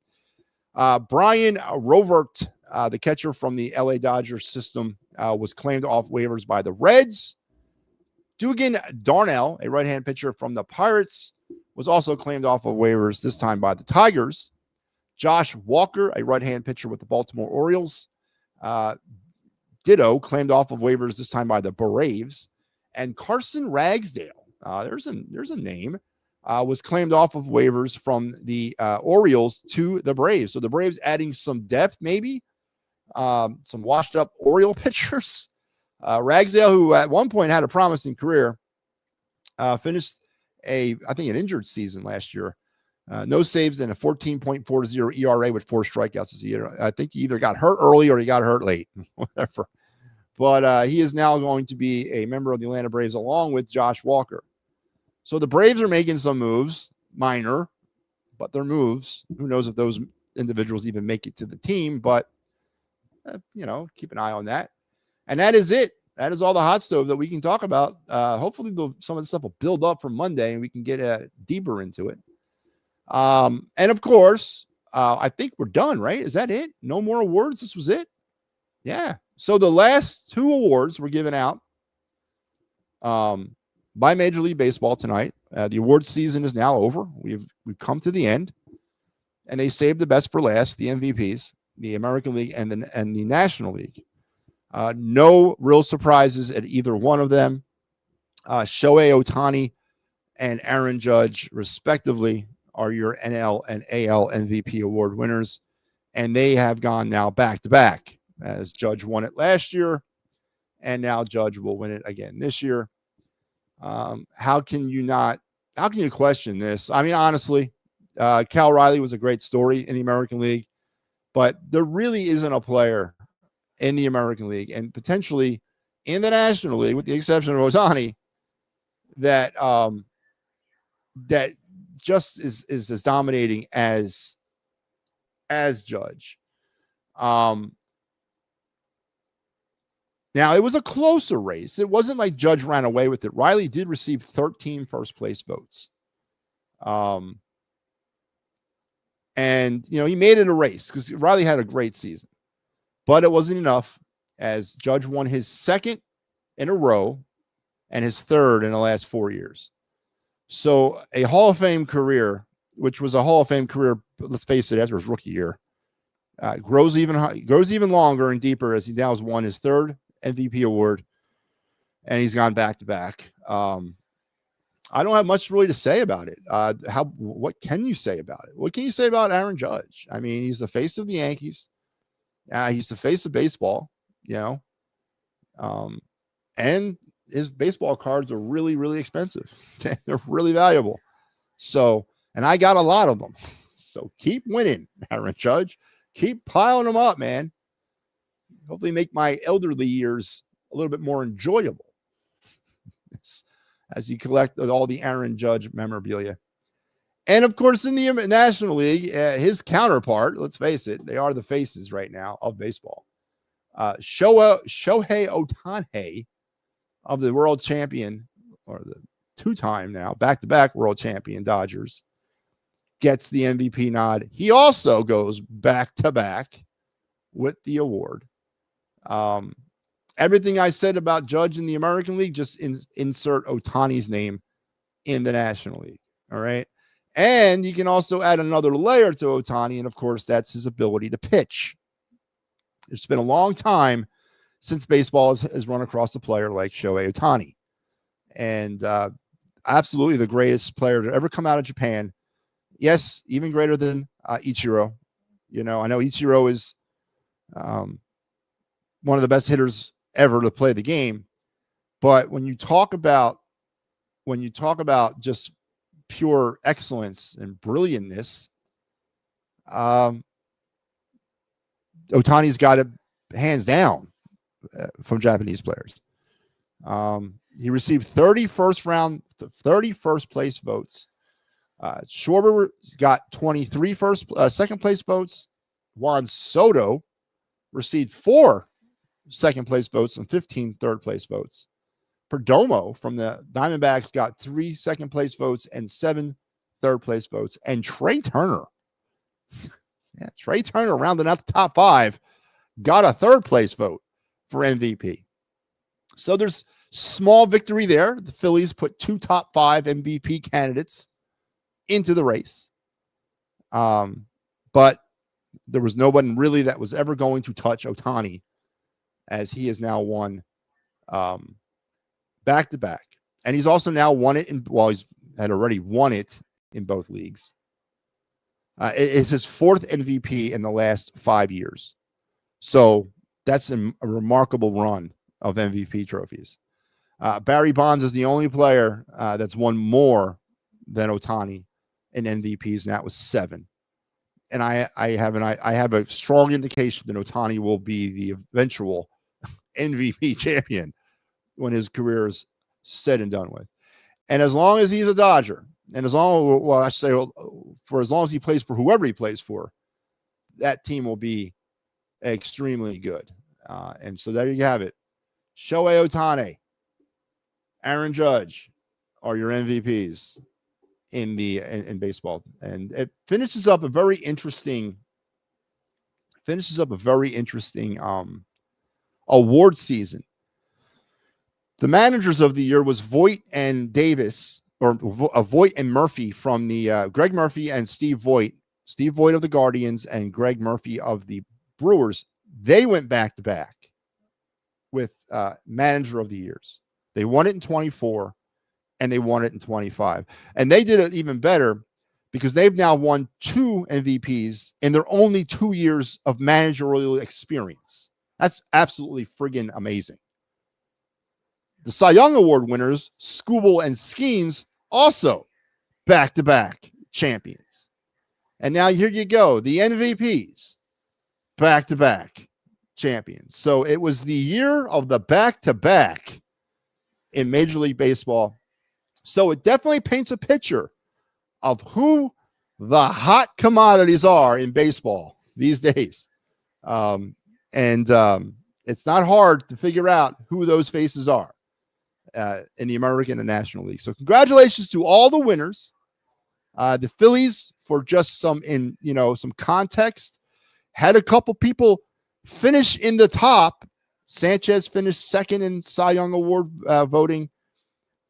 Brian Rovert, the catcher from the LA Dodgers system, was claimed off waivers by the Reds. Dugan Darnell, a right-hand pitcher from the Pirates, was also claimed off of waivers, this time by the Tigers. Josh Walker, a right-hand pitcher with the Baltimore Orioles, ditto, claimed off of waivers, this time by the Braves. And Carson Ragsdale, there's a name, was claimed off of waivers from the Orioles to the Braves. So the Braves adding some depth, maybe some washed up Oriole pitchers. Ragsdale, who at one point had a promising career, finished I think an injured season last year. No saves and a 14.40 ERA with 4 strikeouts this year. I think he either got hurt early or he got hurt late, whatever. But he is now going to be a member of the Atlanta Braves along with Josh Walker. So the Braves are making some moves, minor, but they're moves. Who knows if those individuals even make it to the team, but, keep an eye on that. And that is it. That is all the hot stove that we can talk about. Hopefully some of the stuff will build up for Monday and we can get deeper into it. And of course, I think we're done, right? Is that it? No more awards? This was it? Yeah. So the last 2 awards were given out by Major League Baseball tonight. The award season is now over. We've come to the end. And they saved the best for last, the MVPs, the American League and the National League. No real surprises at either one of them. Shohei Ohtani and Aaron Judge, respectively, are your NL and AL MVP award winners. And they have gone now back-to-back, as Judge won it last year, and now Judge will win it again this year. How can you question this? I mean, honestly, Cal Riley was a great story in the American League, but there really isn't a player in the American League and potentially in the National League, with the exception of Ohtani, that just is as dominating as Judge. Now, it was a closer race. It wasn't like Judge ran away with it. Riley did receive 13 first-place votes. And, he made it a race because Riley had a great season. But it wasn't enough, as Judge won his 2nd in a row and his 3rd in the last 4 years. So a Hall of Fame career, which was a Hall of Fame career, let's face it, after his rookie year, grows even longer and deeper as he now has won his 3rd MVP award, and he's gone back-to-back. I don't have much really to say about it. What can you say about it? What can you say about Aaron Judge? I mean, he's the face of the Yankees. He's the face of baseball, and his baseball cards are really, really expensive. They're really valuable. So, and I got a lot of them. So keep winning, Aaron Judge. Keep piling them up, man. Hopefully make my elderly years a little bit more enjoyable as you collect all the Aaron Judge memorabilia. And, of course, in the National League, his counterpart, let's face it, they are the faces right now of baseball. Shohei Ohtani of the world champion, or the 2-time now, back-to-back world champion Dodgers, gets the MVP nod. He also goes back-to-back with the award. Everything I said about Judge in the American League, just insert Ohtani's name in the National League. All right. And you can also add another layer to Ohtani, and of course, that's his ability to pitch. It's been a long time since baseball has run across a player like Shohei Ohtani. And absolutely the greatest player to ever come out of Japan. Yes, even greater than Ichiro. I know Ichiro is one of the best hitters ever to play the game. But when you talk about just pure excellence and brilliantness, Ohtani's got it hands down from Japanese players. He received 30 first place votes. Schwarber got 23 second place votes. Juan Soto received 4 second place votes and 15 third place votes. Perdomo from the Diamondbacks got 3 second place votes and 7 third place votes. And Trey Turner, rounding out the top 5, got a third place vote for MVP. So there's small victory there. The Phillies put 2 top 5 MVP candidates into the race. But there was no one really that was ever going to touch Ohtani, as he has now won back-to-back. And he's also now won it he's had already won it in both leagues. It's his 4th MVP in the last 5 years. So that's a remarkable run of MVP trophies. Barry Bonds is the only player that's won more than Ohtani in MVPs, and that was 7. And I have a strong indication that Ohtani will be the eventual MVP champion when his career is said and done with. And as long as he's a Dodger, and as long, well, I should say, for as long as he plays for whoever he plays for, that team will be extremely good. And so there you have it. Shohei Ohtani, Aaron Judge are your MVPs in baseball. And it finishes up a very interesting award season. The managers of the year was Voit and Davis, or Voit and Murphy from the Greg Murphy and Steve Voit. Steve Voit of the Guardians and Greg Murphy of the Brewers. They went back to back with manager of the years. They won it in 24 and they won it in 25. And they did it even better because they've now won 2 MVPs in their only 2 years of managerial experience. That's absolutely friggin' amazing. The Cy Young Award winners, Skubal and Skeens, also back-to-back champions. And now here you go, the MVPs, back-to-back champions. So it was the year of the back-to-back in Major League Baseball. So it definitely paints a picture of who the hot commodities are in baseball these days. It's not hard to figure out who those faces are in the American and National League. So congratulations to all the winners. The Phillies, for just some context, had a couple people finish in the top. Sanchez finished second in Cy Young Award voting.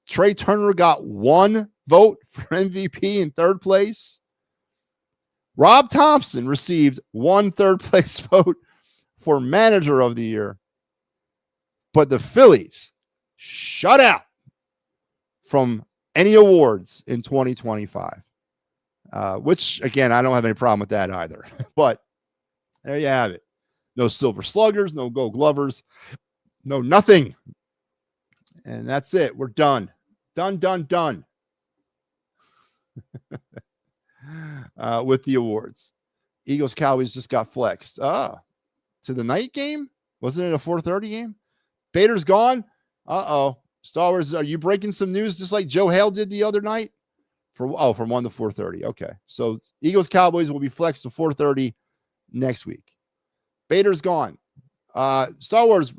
Trey Turner got 1 vote for MVP in third place. Rob Thompson received 1 third place vote for manager of the year. But the Phillies shut out from any awards in 2025, which, again, I don't have any problem with that either. But there you have it. No Silver Sluggers, no Gold Glovers, no nothing. And that's it. We're done. Done. With the awards. Eagles Cowboys just got flexed. To the night game? Wasn't it a 4:30 game? Bader's gone. Star Wars, are you breaking some news just like Joe Hale did the other night? From 1 to 4:30. Okay. So Eagles Cowboys will be flexed to 4:30 next week. Bader's gone. Star Wars,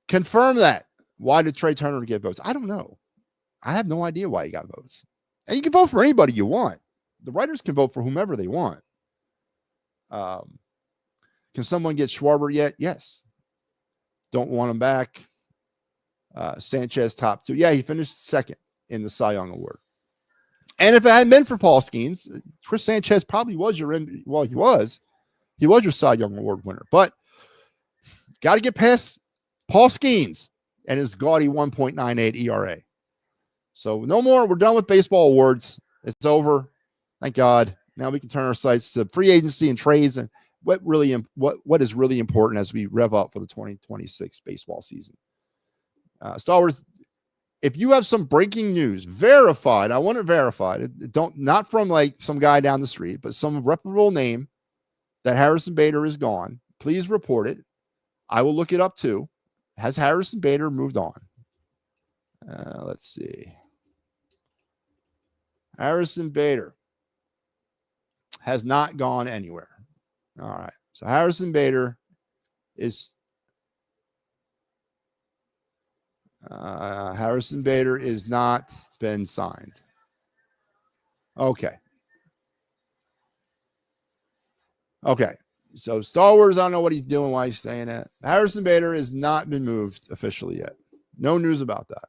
confirm that. Why did Trey Turner get votes? I don't know. I have no idea why he got votes. And you can vote for anybody you want. The writers can vote for whomever they want. Can someone get Schwarber yet? Yes. Don't want him back. Sanchez top 2. Yeah, he finished second in the Cy Young Award. And if it hadn't been for Paul Skeens, Chris Sanchez probably was he was your Cy Young Award winner. But got to get past Paul Skeens and his gaudy 1.98 ERA. So no more. We're done with baseball awards. It's over. Thank God. Now we can turn our sights to free agency and trades and what is really important as we rev up for the 2026 baseball season. Star Wars, if you have some breaking news, verified, I want it verified. Not from like some guy down the street, but some reputable name that Harrison Bader is gone. Please report it. I will look it up too. Has Harrison Bader moved on? Let's see. Harrison Bader has not gone anywhere. All right. So Harrison Bader is not been signed. Okay. So Star Wars, I don't know what he's doing, why he's saying that. Harrison Bader has not been moved officially yet. No news about that.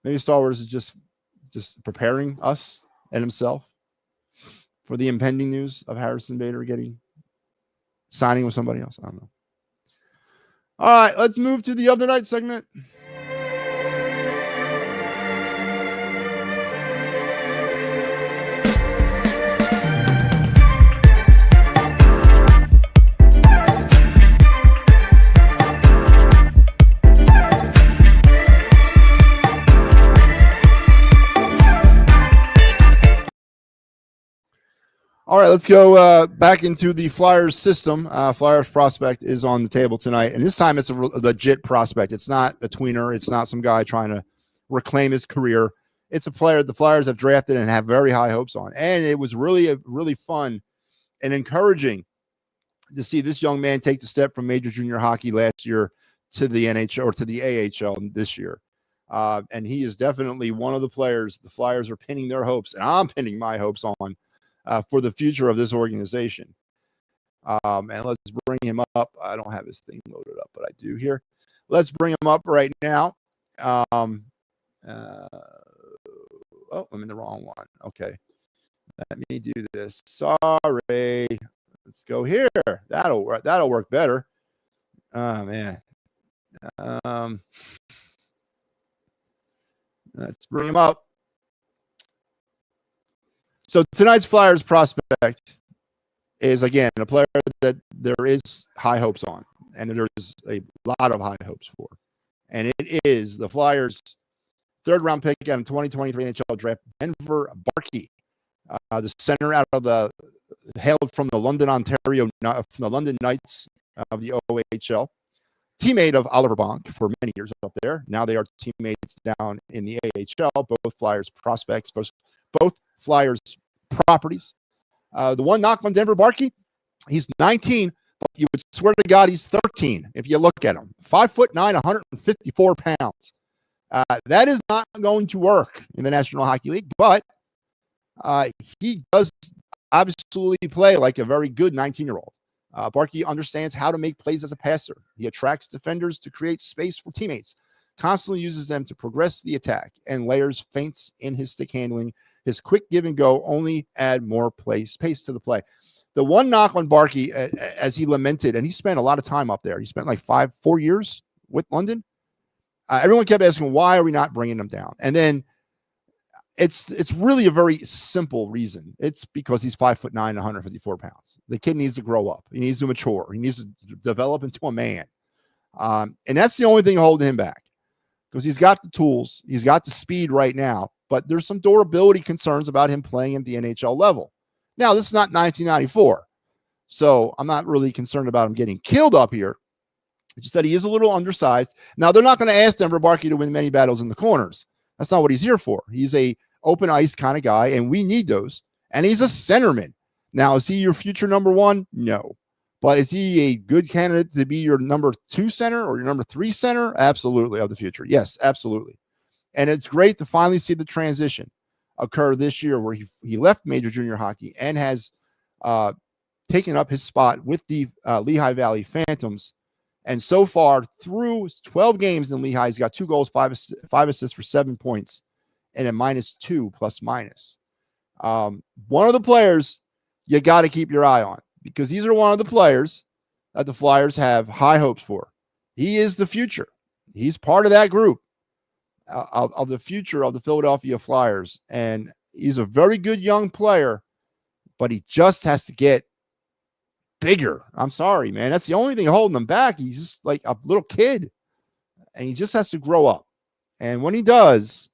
Maybe Star Wars is just preparing us and himself for the impending news of Harrison Bader signing with somebody else. I don't know. All right, let's move to the other night segment. All right, let's go back into the Flyers system. Flyers prospect is on the table tonight, and this time it's a legit prospect. It's not a tweener. It's not some guy trying to reclaim his career. It's a player the Flyers have drafted and have very high hopes on. And it was really fun and encouraging to see this young man take the step from major junior hockey last year to the NHL or to the AHL this year. And he is definitely one of the players the Flyers are pinning their hopes, and I'm pinning my hopes on for the future of this organization. And let's bring him up. I don't have his thing loaded up, but I do here. Let's bring him up right now. Oh, I'm in the wrong one. Okay. Let me do this. Sorry. Let's go here. That'll work better. Oh, man. Let's bring him up. So tonight's Flyers prospect is, again, a player that there is high hopes on, and there's a lot of high hopes for. And it is the Flyers' third-round pick out in 2023 NHL draft, Denver Barkey, the center out of hailed from the London, Ontario, from the London Knights of the OHL. Teammate of Oliver Bonk for many years up there. Now they are teammates down in the AHL, both Flyers prospects, both Flyers properties. The one knock on Denver Barkey, he's 19, but you would swear to God he's 13 if you look at him. 5'9", 154 pounds. That is not going to work in the National Hockey League, but he does absolutely play like a very good 19-year-old. Barkey understands how to make plays as a passer. He attracts defenders to create space for teammates, constantly uses them to progress the attack, and layers feints in his stick handling. His quick give and go only add more pace to the play. The one knock on Barkey, as he lamented, and he spent a lot of time up there. He spent like 4 years with London. Everyone kept asking, why are we not bringing him down? And then it's really a very simple reason. It's because he's 5'9", 154 pounds. The kid needs to grow up. He needs to mature. He needs to develop into a man. And that's the only thing holding him back, because he's got the tools. He's got the speed right now, but there's some durability concerns about him playing at the NHL level. Now, this is not 1994, so I'm not really concerned about him getting killed up here. It's just that he is a little undersized. Now, they're not going to ask Denver Barkey to win many battles in the corners. That's not what he's here for. He's a open ice kind of guy, and we need those. And he's a centerman. Now, is he your future number one? No. But is he a good candidate to be your number 2 center or your number 3 center? Absolutely, of the future. Yes, absolutely. And it's great to finally see the transition occur this year, where he left major junior hockey and has taken up his spot with the Lehigh Valley Phantoms. And so far, through 12 games in Lehigh, he's got 2 goals, 5 assists for 7 points, and a -2 plus-minus. One of the players you got to keep your eye on, because these are one of the players that the Flyers have high hopes for. He is the future. He's part of that group of the future of the Philadelphia Flyers. And he's a very good young player, but he just has to get bigger. I'm sorry, man. That's the only thing holding him back. He's just like a little kid, and he just has to grow up. And when he does,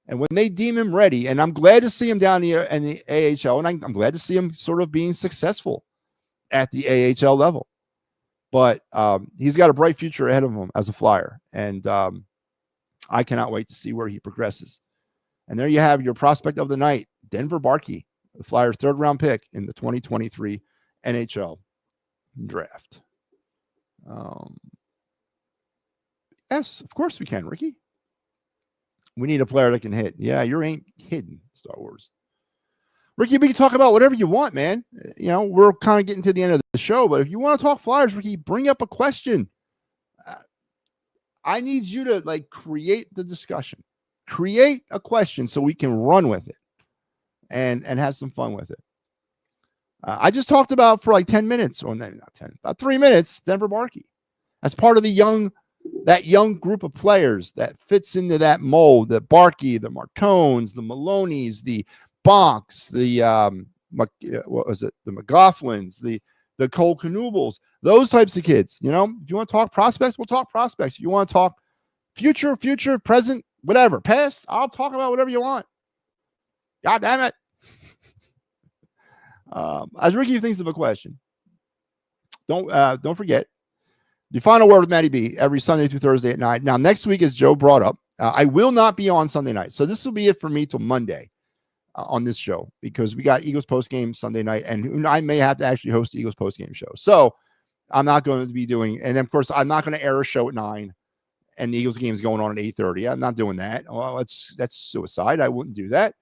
and when they deem him ready, and I'm glad to see him down here in the AHL, and I'm glad to see him sort of being successful at the AHL level. But he's got a bright future ahead of him as a Flyer, and I cannot wait to see where he progresses. And there you have your prospect of the night, Denver Barkey, the Flyers' third-round pick in the 2023 NHL draft. Yes, of course we can, Ricky. We need a player that can hit. Yeah, you ain't hidden, Star Wars. Ricky, we can talk about whatever you want, man. You know, we're kind of getting to the end of the show, but if you want to talk Flyers, Ricky, bring up a question. I need you to create the discussion. Create a question so we can run with it and have some fun with it. I just talked about for 10 minutes, or maybe not 10, about 3 minutes, Denver Barkey. As part of that young group of players that fits into that mold, the Barkey, the Martones, the Maloneys, the Bonks, the McLaughlins, the Cole Knubles, those types of kids. You know, if you want to talk prospects, we'll talk prospects. If you want to talk future, present, whatever, past, I'll talk about whatever you want. God damn it. As Ricky thinks of a question, don't forget the final word with Matty B every Sunday through Thursday at 9. Now, next week, as Joe brought up, I will not be on Sunday night. So this will be it for me till Monday on this show because we got Eagles postgame Sunday night, and I may have to actually host the Eagles postgame show. So I'm not going to be doing, and of course, I'm not going to air a show at 9 and the Eagles game is going on at 8:30. I'm not doing that. Well, that's suicide. I wouldn't do that.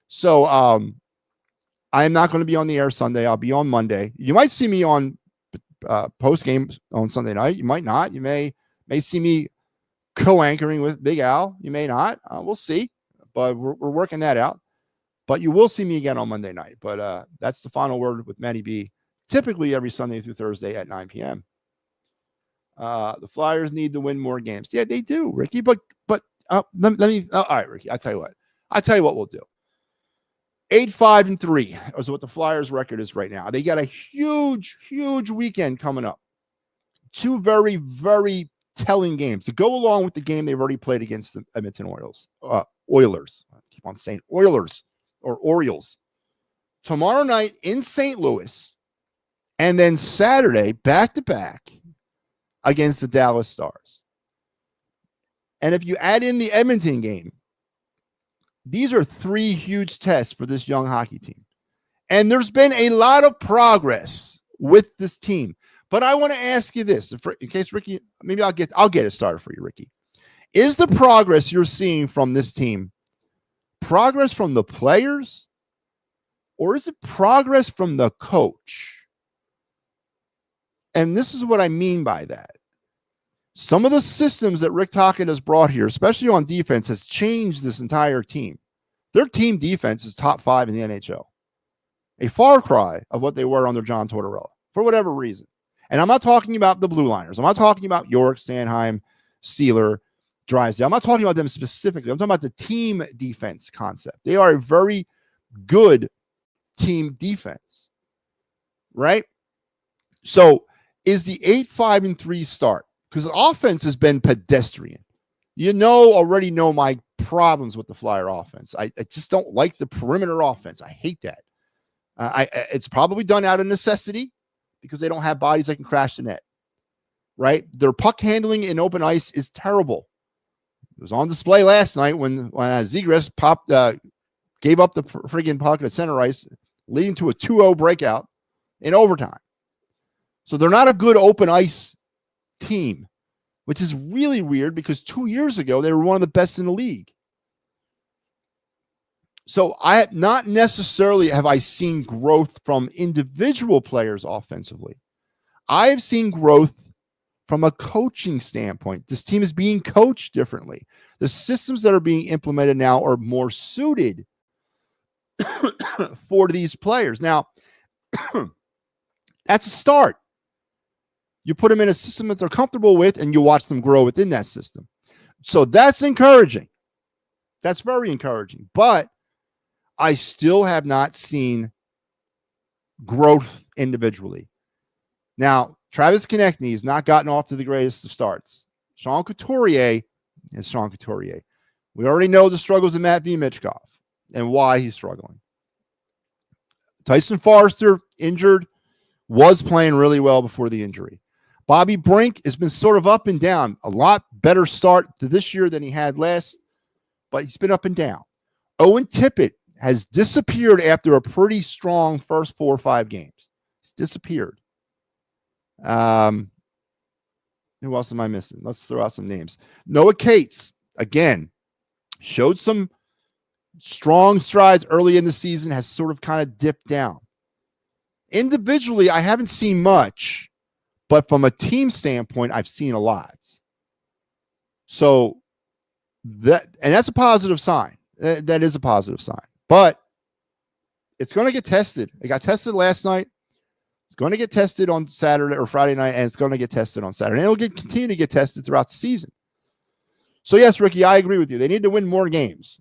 So I am not going to be on the air Sunday. I'll be on Monday. You might see me on post game on Sunday night. You might not. You may see me co-anchoring with Big Al. You may not. We'll see. But we're working that out. But you will see me again on Monday night. But that's the final word with Matty B. Typically every Sunday through Thursday at 9 p.m. The Flyers need to win more games. Yeah, they do, Ricky. But let me. All right, Ricky. I'll tell you what we'll do. 8-5-3 is what the Flyers record is right now. They got a huge weekend coming up. 2 very, very telling games to go along with the game they've already played against the Edmonton Oilers. I keep on saying Oilers or Orioles. Tomorrow night in St. Louis, and then Saturday back-to-back against the Dallas Stars. And if you add in the Edmonton game, these are 3 huge tests for this young hockey team. And there's been a lot of progress with this team. But I want to ask you this, in case Ricky, maybe I'll get it started for you, Ricky. Is the progress you're seeing from this team progress from the players, or is it progress from the coach? And this is what I mean by that. Some of the systems that Rick Tocchet has brought here, especially on defense, has changed this entire team. Their team defense is top 5 in the NHL. A far cry of what they were under John Tortorella, for whatever reason. And I'm not talking about the Blue Liners. I'm not talking about York, Sanheim, Sealer, Drysdale. I'm not talking about them specifically. I'm talking about the team defense concept. They are a very good team defense, right? So is the 8-5-3 start? Because the offense has been pedestrian. You already know my problems with the Flyer offense. I just don't like the perimeter offense. I hate that. It's probably done out of necessity because they don't have bodies that can crash the net, right? Their puck handling in open ice is terrible. It was on display last night when Zegras gave up the friggin' puck at center ice, leading to a 2-0 breakout in overtime. So they're not a good open ice team, which is really weird because 2 years ago, they were one of the best in the league. So not necessarily have I seen growth from individual players offensively. I have seen growth from a coaching standpoint. This team is being coached differently. The systems that are being implemented now are more suited for these players. Now, that's a start. You put them in a system that they're comfortable with, and you watch them grow within that system. So that's encouraging. That's very encouraging. But I still have not seen growth individually. Now, Travis Konechny has not gotten off to the greatest of starts. Sean Couturier is Sean Couturier. We already know the struggles of Matvei Michkov and why he's struggling. Tyson Forrester, injured, was playing really well before the injury. Bobby Brink has been sort of up and down. A lot better start to this year than he had last, but he's been up and down. Owen Tippett has disappeared after a pretty strong first 4 or 5 games. He's disappeared. Who else am I missing? Let's throw out some names. Noah Cates, again, showed some strong strides early in the season, has sort of kind of dipped down. Individually, I haven't seen much, but from a team standpoint, I've seen a lot. So that's a positive sign. That is a positive sign. But it's going to get tested. It got tested last night. It's going to get tested on Saturday or Friday night, and it's going to get tested on Saturday. And it'll continue to get tested throughout the season. So, yes, Ricky, I agree with you. They need to win more games.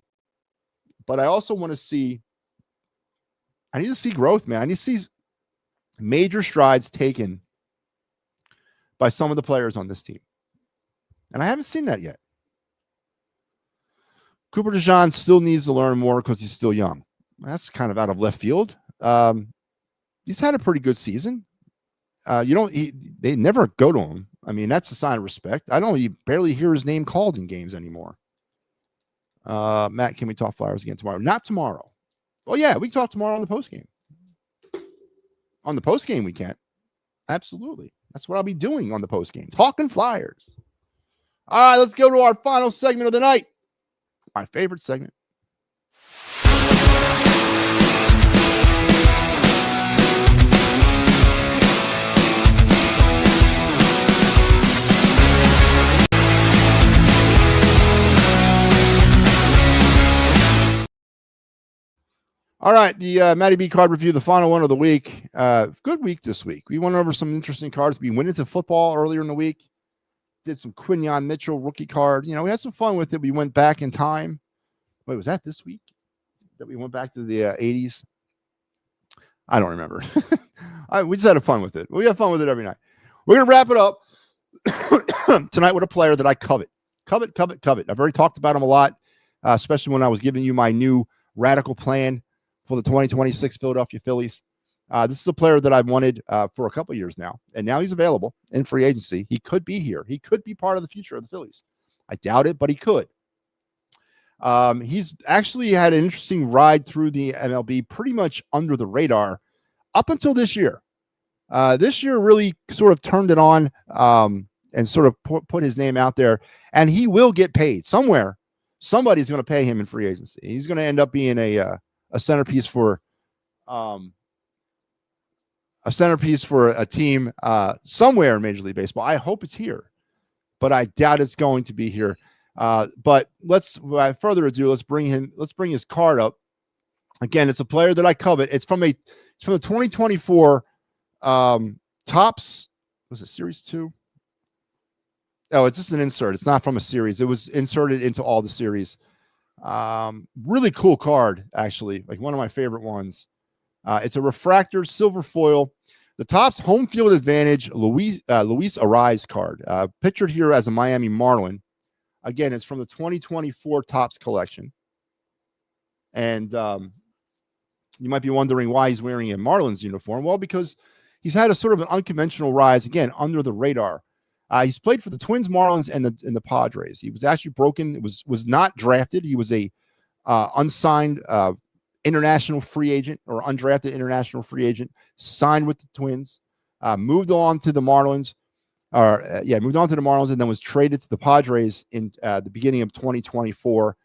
But I also want to see – I need to see growth, man. I need to see major strides taken by some of the players on this team. And I haven't seen that yet. Cooper DeJean still needs to learn more because he's still young. That's kind of out of left field. he's had a pretty good season. They never go to him. I mean, that's a sign of respect. You barely hear his name called in games anymore. Matt, can we talk Flyers again tomorrow? Not tomorrow. Oh yeah, we can talk tomorrow on the post game. On the post game, we can. Absolutely. That's what I'll be doing on the post game. Talking Flyers. All right, let's go to our final segment of the night. My favorite segment. All right, the MattyB card review, the final one of the week. Good week this week. We went over some interesting cards. We went into football earlier in the week. Did some Quinyon Mitchell rookie card. We had some fun with it. We went back in time. Wait, was that this week that we went back to the 80s? I don't remember. We just had fun with it. We have fun with it every night. We're going to wrap it up tonight with a player that I covet. Covet. I've already talked about him a lot, especially when I was giving you my new radical plan for the 2026 Philadelphia Phillies. This is a player that I've wanted for a couple of years now, and now he's available in free agency. He could be here. He could be part of the future of the Phillies. I doubt it, but he could. He's actually had an interesting ride through the MLB, pretty much under the radar up until this year. This year really sort of turned it on and sort of put his name out there, and he will get paid somewhere. Somebody's going to pay him in free agency. He's going to end up being a centerpiece for a team somewhere in Major League Baseball. I hope it's here, but I doubt it's going to be here. But without further ado, let's bring his card up. Again, it's a player that I covet. It's from the 2024 Topps. Was it Series 2? Oh, it's just an insert. It's not from a series. It was inserted into all the series. Really cool card, actually. Like one of my favorite ones. It's a refractor silver foil. The Topps home field advantage Luis Arraez card. Pictured here as a Miami Marlin. Again, it's from the 2024 Topps collection. And you might be wondering why he's wearing a Marlins uniform. Well, because he's had a sort of an unconventional rise, again, under the radar. He's played for the Twins, Marlins, and the Padres. He was actually broken. It was not drafted. He was a unsigned international free agent or undrafted international free agent, signed with the Twins, moved on to the Marlins, moved on to the Marlins, and then was traded to the Padres in the beginning of 2024,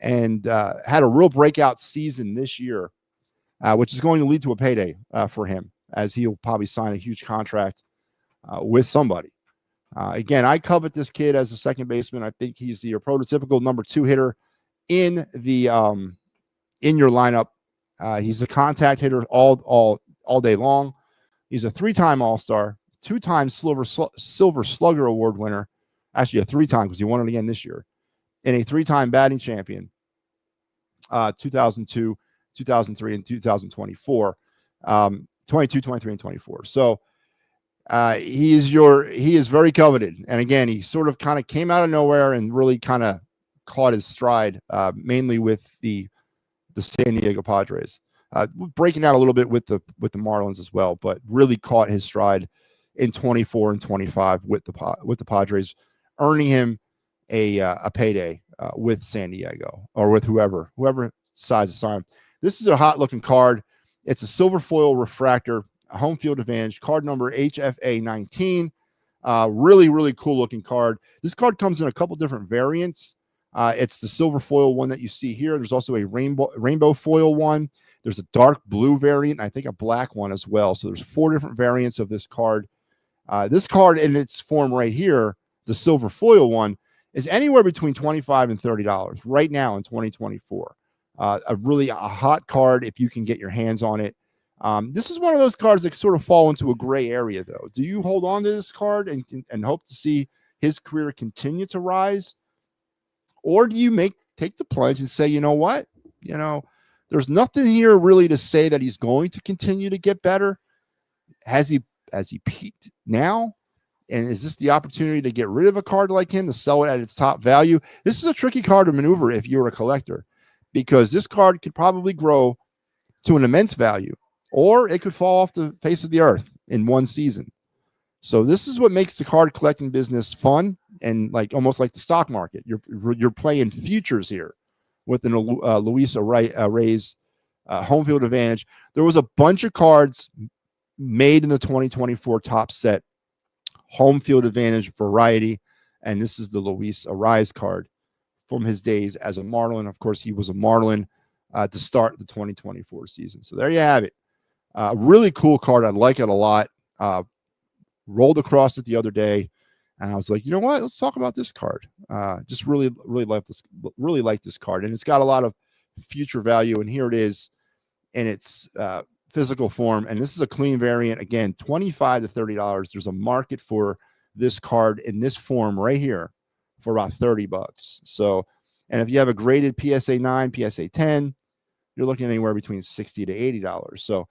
and had a real breakout season this year, which is going to lead to a payday for him, as he'll probably sign a huge contract with somebody. Again, I covet this kid as a second baseman. I think he's your prototypical number 2 hitter in the in your lineup. He's a contact hitter all day long. He's a 3-time All-Star, 2-time Silver Slugger Award winner. Actually, a 3-time because he won it again this year, and a 3-time batting champion. 2002, 2003, and 2024. 22, 23, and 24. So he is very coveted. And again, he sort of kind of came out of nowhere and really kind of caught his stride, mainly with the San Diego Padres, breaking out a little bit with the Marlins as well, but really caught his stride in 24 and 25 with the Padres, earning him a payday with San Diego or with whoever decides to sign him. This is a hot looking card. It's a silver foil refractor, a home field advantage, card number HFA 19. Really, really cool looking card. This card comes in a couple different variants. It's the silver foil one that you see here. There's also a rainbow foil one. There's a dark blue variant, I think a black one as well. So there's 4 different variants of this card. This card in its form right here, the silver foil one, is anywhere between $25 and $30 right now in 2024. A hot card if you can get your hands on it. This is one of those cards that sort of fall into a gray area, though. Do you hold on to this card and hope to see his career continue to rise? Or do you take the plunge and say, you know what? There's nothing here really to say that he's going to continue to get better. Has he peaked now? And is this the opportunity to get rid of a card like him, to sell it at its top value? This is a tricky card to maneuver if you're a collector, because this card could probably grow to an immense value, or it could fall off the face of the earth in one season. So this is what makes the card collecting business fun and like almost like the stock market. You're playing futures here with an Luis Arraez home field advantage. There was a bunch of cards made in the 2024 top set home field advantage variety, and this is the Luis Arraez card from his days as a Marlin. Of course, he was a Marlin to start the 2024 season. So there you have it. Really cool card. I like it a lot. Rolled across it the other day, and I was like, you know what? Let's talk about this card. Just really like this card, and it's got a lot of future value. And here it is in its physical form. And this is a clean variant. Again, $25 to $30. There's a market for this card in this form right here for about $30. So, and if you have a graded PSA 9, PSA 10, you're looking anywhere between $60 to $80. So,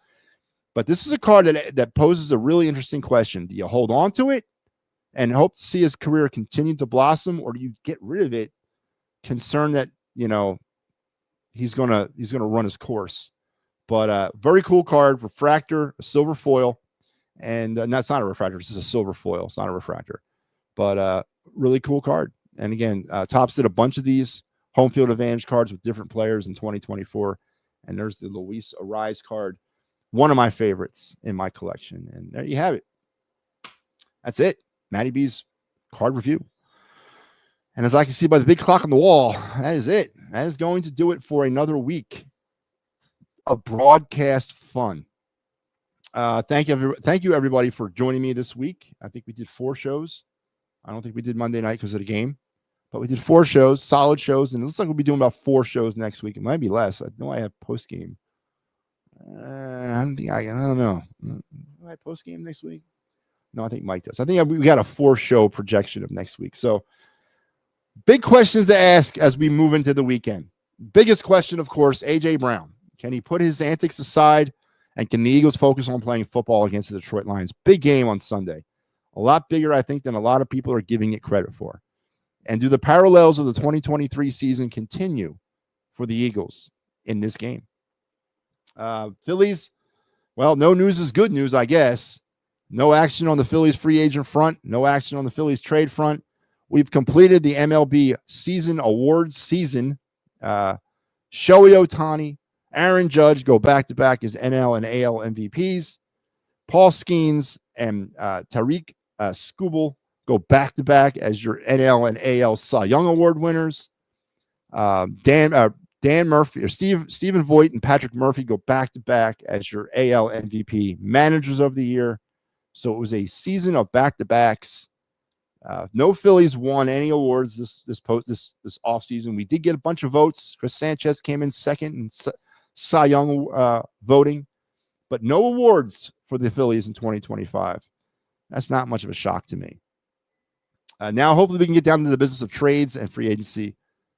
but this is a card that poses a really interesting question. Do you hold on to it and hope to see his career continue to blossom, or do you get rid of it, concerned that, you know, he's gonna run his course? But very cool card, refractor, a silver foil, and that's not a refractor. It's just a silver foil. It's not a refractor, but really cool card. And again, Topps did a bunch of these home field advantage cards with different players in 2024, and there's the Luis Arraez card. One of my favorites in my collection. And there you have it. That's it. MattyB's card review. And as I can see by the big clock on the wall, that is it. That is going to do it for another week of broadcast fun. Thank you, everybody, for joining me this week. I think we did 4 shows. I don't think we did Monday night because of the game, but we did 4 shows, solid shows. And it looks like we'll be doing about 4 shows next week. It might be less. I know I have post game. I don't know. Do I have post game next week? No, I think Mike does. I think we got a 4-show projection of next week. So big questions to ask as we move into the weekend. Biggest question, of course, A.J. Brown. Can he put his antics aside, and can the Eagles focus on playing football against the Detroit Lions? Big game on Sunday. A lot bigger, I think, than a lot of people are giving it credit for. And do the parallels of the 2023 season continue for the Eagles in this game? Phillies, well, no news is good news, I guess. No action on the Phillies free agent front. No action on the Phillies trade front. We've completed the MLB season awards season. Shohei Ohtani, Aaron Judge go back-to-back as NL and AL MVPs. Paul Skeens and Tariq Skubal go back-to-back as your NL and AL Cy Young Award winners. Dan Murphy or Stephen Voigt and Patrick Murphy go back-to-back as your AL MVP managers of the year. So it was a season of back-to-backs. No Phillies won any awards this offseason. We did get a bunch of votes. Chris Sanchez came in second in Cy Young voting, but no awards for the Phillies in 2025. That's not much of a shock to me. Now, hopefully, we can get down to the business of trades and free agency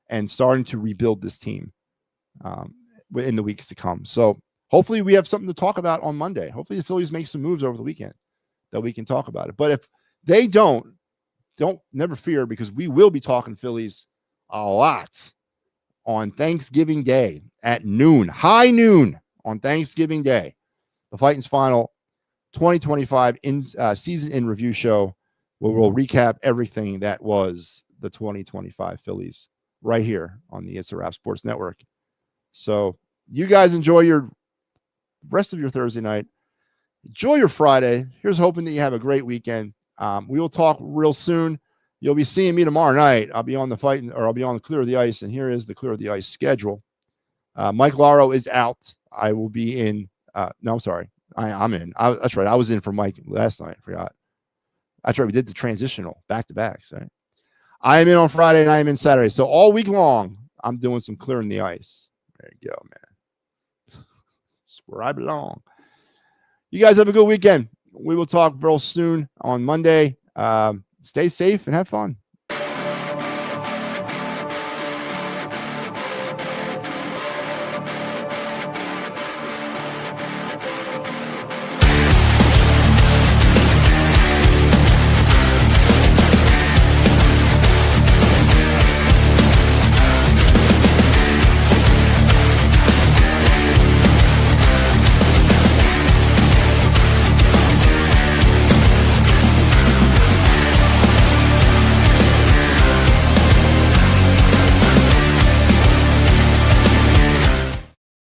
and starting to rebuild this team in the weeks to come. So hopefully we have something to talk about on Monday. Hopefully the Phillies make some moves over the weekend that we can talk about it. But if they don't never fear, because we will be talking Phillies a lot on Thanksgiving Day at noon, high noon on Thanksgiving Day. The Fighting's Final 2025 season in review show, where we'll recap everything that was the 2025 Phillies right here on the It's a Wrap Sports Network. So you guys enjoy your rest of your Thursday night. Enjoy your Friday. Here's hoping that you have a great weekend. We will talk real soon. You'll be seeing me tomorrow night. I'll be on I'll be on the Clear of the Ice, and here is the Clear of the Ice schedule. Mike Laro is out. I will be in. No, I'm sorry. I'm in. That's right. I was in for Mike last night. I forgot. That's right. We did the transitional back-to-backs, right? I am in on Friday and I am in Saturday. So all week long, I'm doing some clearing the ice. There you go, man. That's where I belong. You guys have a good weekend. We will talk real soon on Monday. Stay safe and have fun.